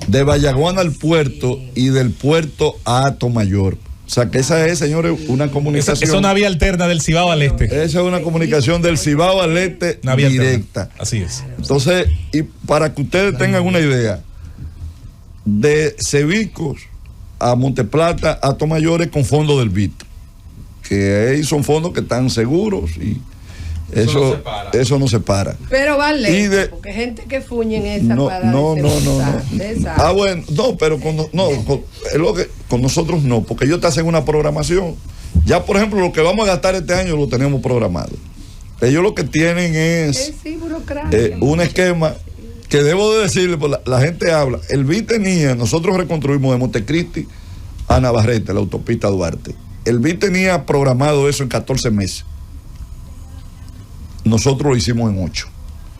de Vallaguana al puerto y del puerto a Atomayor. O sea que esa es, señores, una comunicación. Esa es una vía alterna del Cibao al este. Esa es una comunicación del Cibao al este directa. Así es. Entonces, y para que ustedes tengan una idea, de Cevicos a Monteplata a Atomayor con fondos del BID, que ahí son fondos que están seguros y eso no se para. Pero vale, porque gente que fuñe en esa no. Ah, bueno, no, pero con nosotros no, porque ellos te hacen una programación. Ya, por ejemplo, lo que vamos a gastar este año lo tenemos programado. Ellos lo que tienen es un esquema que debo de decirle, pues la gente habla. El BID tenía, nosotros reconstruimos de Montecristi a Navarrete, la autopista Duarte. El BID tenía programado eso en 14 meses. Nosotros lo hicimos en 8.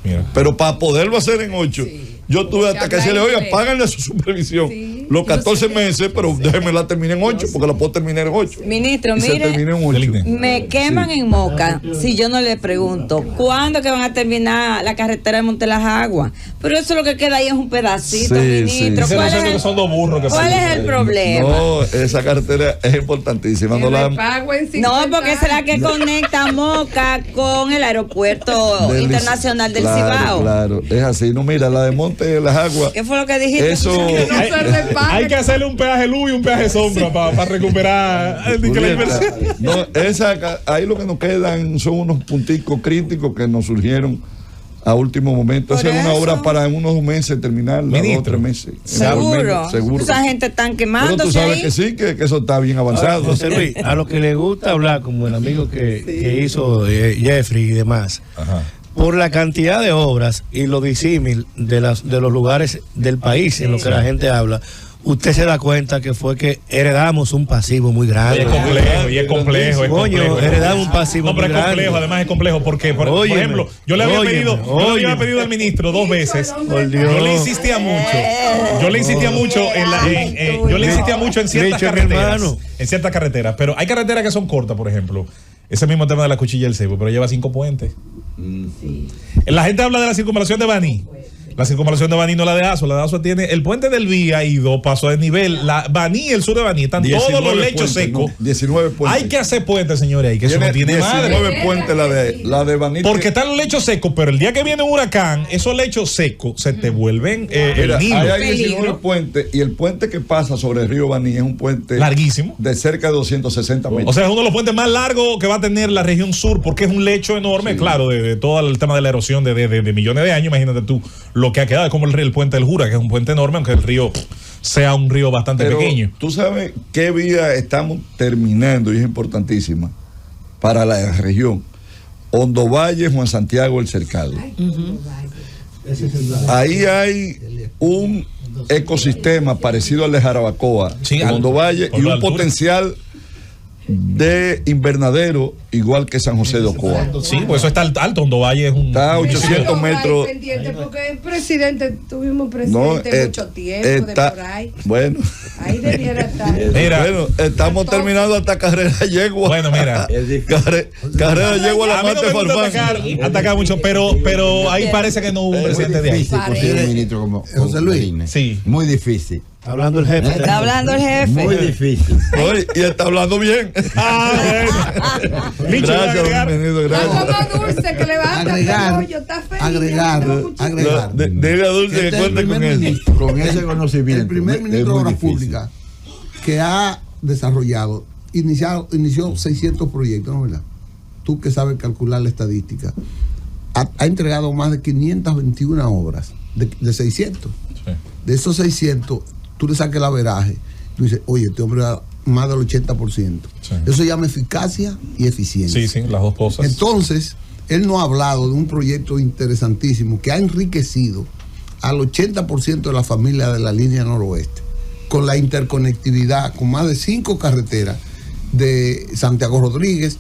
Mira. Pero para poderlo hacer en 8, yo tuve hasta que decirle, oiga, páganle su supervisión. Los 14 meses, pero déjenme la terminar en 8, porque la puedo terminar en 8. Ministro, mire, me queman en Moca si yo no le pregunto, ¿cuándo que van a terminar la carretera de Monte Las Aguas? Pero eso lo que queda ahí es un pedacito, ministro. ¿Cuál es el problema? No, esa carretera es importantísima. No, porque esa es la que conecta Moca con el aeropuerto internacional del Cibao. Claro, es así. No, mira, la de Monte Las Aguas. ¿Qué fue lo que dijiste? Eso. Hay que hacerle un peaje luz y un peaje sombra para recuperar la inversión. No, ahí lo que nos quedan son unos punticos críticos que nos surgieron a último momento. Esa es una obra para en unos meses terminar, 2 o 3 meses. Seguro. Esa gente está quemándose. Pero tú sabes ahí que sí, que eso está bien avanzado. José Luis, a lo que le gusta hablar, como el amigo que hizo Jeffrey y demás. Ajá. Por la cantidad de obras y lo disímil de los lugares del país en lo que la gente habla, usted se da cuenta que fue que heredamos un pasivo muy grande. Y es complejo. Heredamos un pasivo muy grande. Es complejo, además es complejo porque, por ejemplo, yo le había pedido al ministro 2 veces. Yo le insistía mucho en ciertas carreteras. En ciertas carreteras, pero hay carreteras que son cortas, por ejemplo. Ese mismo tema de la Cuchilla del Ceibo, pero lleva 5 puentes. Sí. La gente habla de la circunvalación de Baní. La circunvalación de Baní no la de Azua. La de Azua tiene el puente del Vía y 2 pasos de nivel. La Baní, el sur de Baní, están todos los lechos secos. 19 puentes. Hay que hacer puentes, señores, ahí, que eso no tiene 19 madre. Puentes la de Baní. Porque están los lechos secos, pero el día que viene un huracán, esos lechos secos se te vuelven el Nilo. Hay 19 puentes y el puente que pasa sobre el río Baní es un puente larguísimo, de cerca de 260 metros. O sea, es uno de los puentes más largos que va a tener la región sur, porque es un lecho enorme, claro, de todo el tema de la erosión de millones de años. Imagínate tú lo que ha quedado, es como el puente del Jura, que es un puente enorme, aunque el río sea un río bastante pequeño. Tú sabes qué vía estamos terminando y es importantísima para la región. Hondo Valle, Juan Santiago, El Cercado. Ahí hay un ecosistema parecido al de Jarabacoa, Hondo Valle, y un potencial de invernadero igual que San José de Ocoa. Sí, pues eso está alto. Hondo Valle es está a 800 metros. Porque el presidente, tuvimos presidente mucho tiempo de por ahí. Bueno, ahí debiera estar. Bueno, estamos terminando hasta Carrera Yegua. Bueno, mira, Carrera Yegua la mata de farmacia. Atacar mucho, pero ahí parece que no hubo un presidente de ahí. Un ministro como José Luis. Sí. Muy difícil. Hablando el jefe. Está hablando el jefe. Muy difícil. Y está hablando bien. Gracias, bienvenido, gracias. Como Dulce que levanta el hoyo, está feliz. Agregar. Dile a Dulce que cuente con él. Con ese conocimiento. El primer ministro de Obras Públicas que ha desarrollado, inició 600 proyectos, ¿no verdad? Tú que sabes calcular la estadística. Ha entregado más de 521 obras de 600. Sí. De esos 600, tú le saques el averaje, tú dices, oye, este hombre da más del 80%. Sí. Eso se llama eficacia y eficiencia. Sí, las dos cosas. Entonces, él nos ha hablado de un proyecto interesantísimo que ha enriquecido al 80% de la familia de la línea noroeste, con la interconectividad, con más de 5 carreteras de Santiago Rodríguez,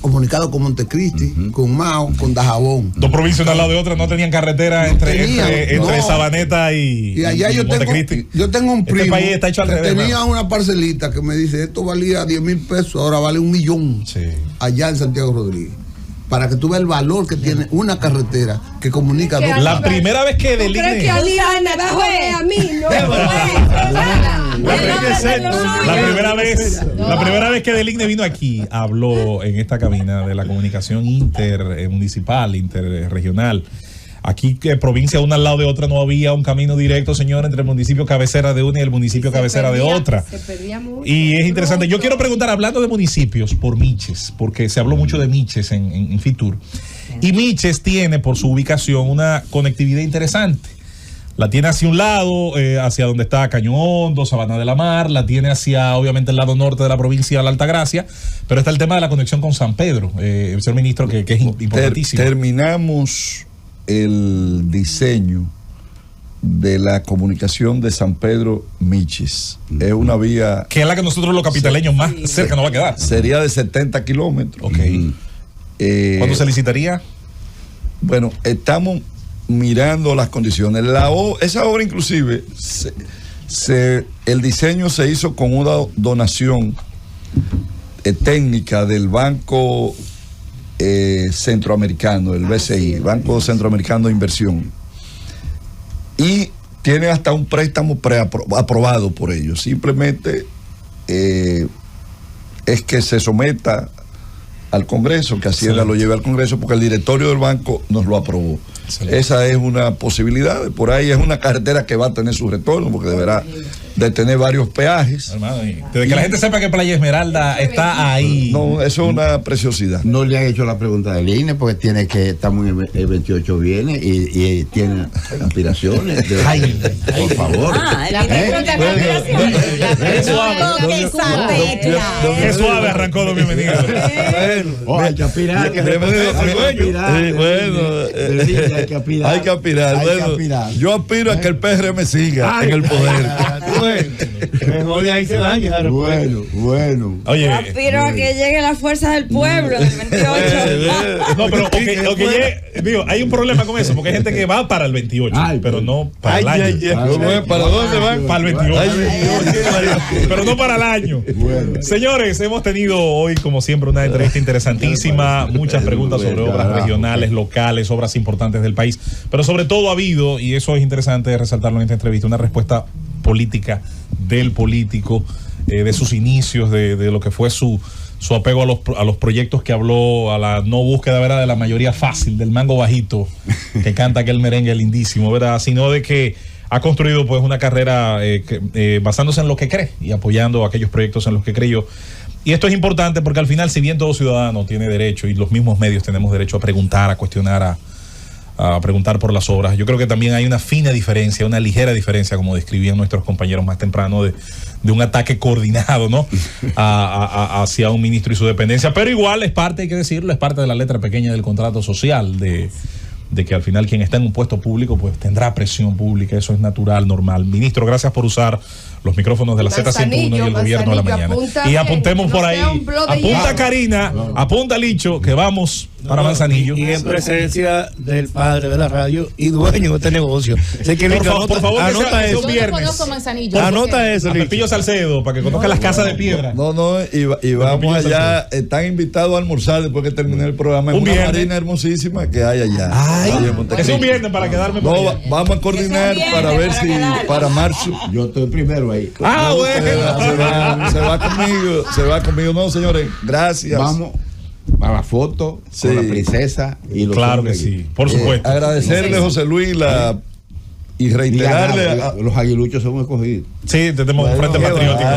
comunicado con Montecristi, con Mao, con Dajabón. 2 provincias una al lado de otra no tenían carretera entre Sabaneta y allá Montecristi. Yo tengo un primo país está hecho al revés, tenía una parcelita que me dice, esto valía 10,000 pesos, ahora vale 1 millón allá en Santiago Rodríguez. para que tú veas el valor que tiene una carretera que comunica dos. La primera vez que ¿Tú crees que Aníbal me va a joder a mí? La primera vez que Deligne vino aquí, habló en esta cabina de la comunicación intermunicipal, interregional. Aquí, que provincia una al lado de otra, no había un camino directo, señor, entre el municipio cabecera de una y el municipio cabecera de otra. Y es interesante. Yo quiero preguntar, hablando de municipios, por Miches, porque se habló mucho de Miches en Fitur. Y Miches tiene, por su ubicación, una conectividad interesante. La tiene hacia un lado, hacia donde está Caño Hondo, Sabana de la Mar, la tiene hacia, obviamente, el lado norte de la provincia de la Altagracia, pero está el tema de la conexión con San Pedro, el señor ministro, que es importantísimo. Terminamos el diseño de la comunicación de San Pedro Miches. Es una vía que es la que nosotros los capitaleños más cerca nos va a quedar. Sería de 70 kilómetros. Ok. ¿Cuándo se licitaría? Bueno, estamos mirando las condiciones. Esa obra inclusive el diseño se hizo con una donación técnica del Banco Centroamericano, el BCI, Banco Centroamericano de Inversión, y tiene hasta un préstamo aprobado por ellos. Simplemente es que se someta al Congreso, que Hacienda lo lleve al Congreso, porque el directorio del banco nos lo aprobó. Excelente. Esa es una posibilidad. Por ahí es una carretera que va a tener su retorno, porque deberá de tener varios peajes. Hermano, desde que la gente sepa que Playa Esmeralda está ahí. No, eso es una preciosidad. No le han hecho la pregunta del INE, porque tiene que, estamos en el 28 viene y tiene aspiraciones. Por favor. Qué suave arrancó don bienvenido. Hay que aspirar. Hay que aspirar. Yo aspiro a que el PRM me siga en el poder. Mejor de ahí se daña. Bueno. Oye, yo aspiro a que llegue la fuerza del pueblo del 28. No, pero digo, hay un problema con eso, porque hay gente que va para el 28, pero no para el año. ¿Para dónde van? Para el 28. Pero no para el año. Señores, hemos tenido hoy, como siempre, una entrevista interesantísima, muchas preguntas sobre obras regionales, locales, obras importantes del país, pero sobre todo ha habido, y eso es interesante resaltarlo en esta entrevista, una respuesta política del político, de sus inicios, de lo que fue su apego a los proyectos que habló, a la no búsqueda, ¿verdad?, de la mayoría fácil, del mango bajito que canta aquel merengue lindísimo, ¿verdad?, sino de que ha construido pues una carrera basándose en lo que cree y apoyando aquellos proyectos en los que creyó. Y esto es importante porque al final, si bien todo ciudadano tiene derecho, y los mismos medios tenemos derecho a preguntar, a cuestionar, a preguntar por las obras, yo creo que también hay una fina diferencia, una ligera diferencia, como describían nuestros compañeros más temprano, de un ataque coordinado, ¿no? Hacia un ministro y su dependencia, pero igual es parte, hay que decirlo, es parte de la letra pequeña del contrato social, de que al final quien está en un puesto público pues tendrá presión pública, eso es natural, normal. Ministro, gracias por usar los micrófonos de la Z101 y el gobierno de la mañana. Y apuntemos por ahí, apunta Karina, apunta Licho, que vamos para Manzanillo. Y en presencia del padre de la radio y dueño de este negocio. Así que por favor, anota eso. Yo no conozco Manzanillo. Anota eso, Pepillo Salcedo, para que conozca las casas de piedra. Y vamos allá, están invitados a almorzar después que termine el programa en una marina hermosísima que hay allá. Es un viernes para quedarme. Vamos a coordinar para ver si para marzo. Yo estoy primero ahí. Bueno. Se va conmigo. No, señores, gracias. Vamos a la foto con la princesa y los claro que sí, por supuesto. Agradecerle a José Luis y reiterarle los aguiluchos son escogidos. Sí, tenemos un frente patriótico.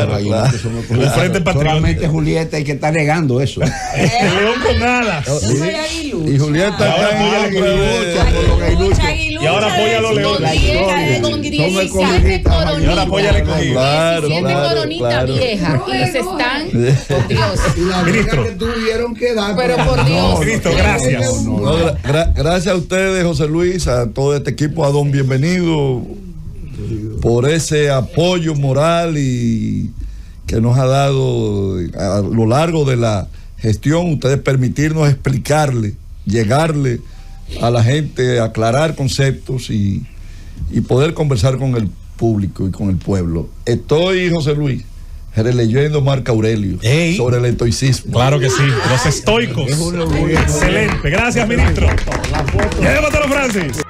Un frente patriótico. Solamente Julieta hay que estar negando eso. León con alas. Y Julieta y ahora apoya a los leones. Con 17 coronitas. Y ahora apoya al escogido. 17 coronitas viejas. Y se están, por Dios. Ministro. Que tuvieron que dar. Pero por Dios. Ministro, gracias. Gracias a ustedes, José Luis, a todo este equipo, a don Bienvenido, por ese apoyo moral y que nos ha dado a lo largo de la gestión. Ustedes permitirnos explicarle, llegarle a la gente, aclarar conceptos y poder conversar con el público y con el pueblo. Estoy, José Luis, releyendo Marco Aurelio sobre el estoicismo. Claro que sí, los estoicos. Excelente. Gracias, ministro. Llévatelo, Francis.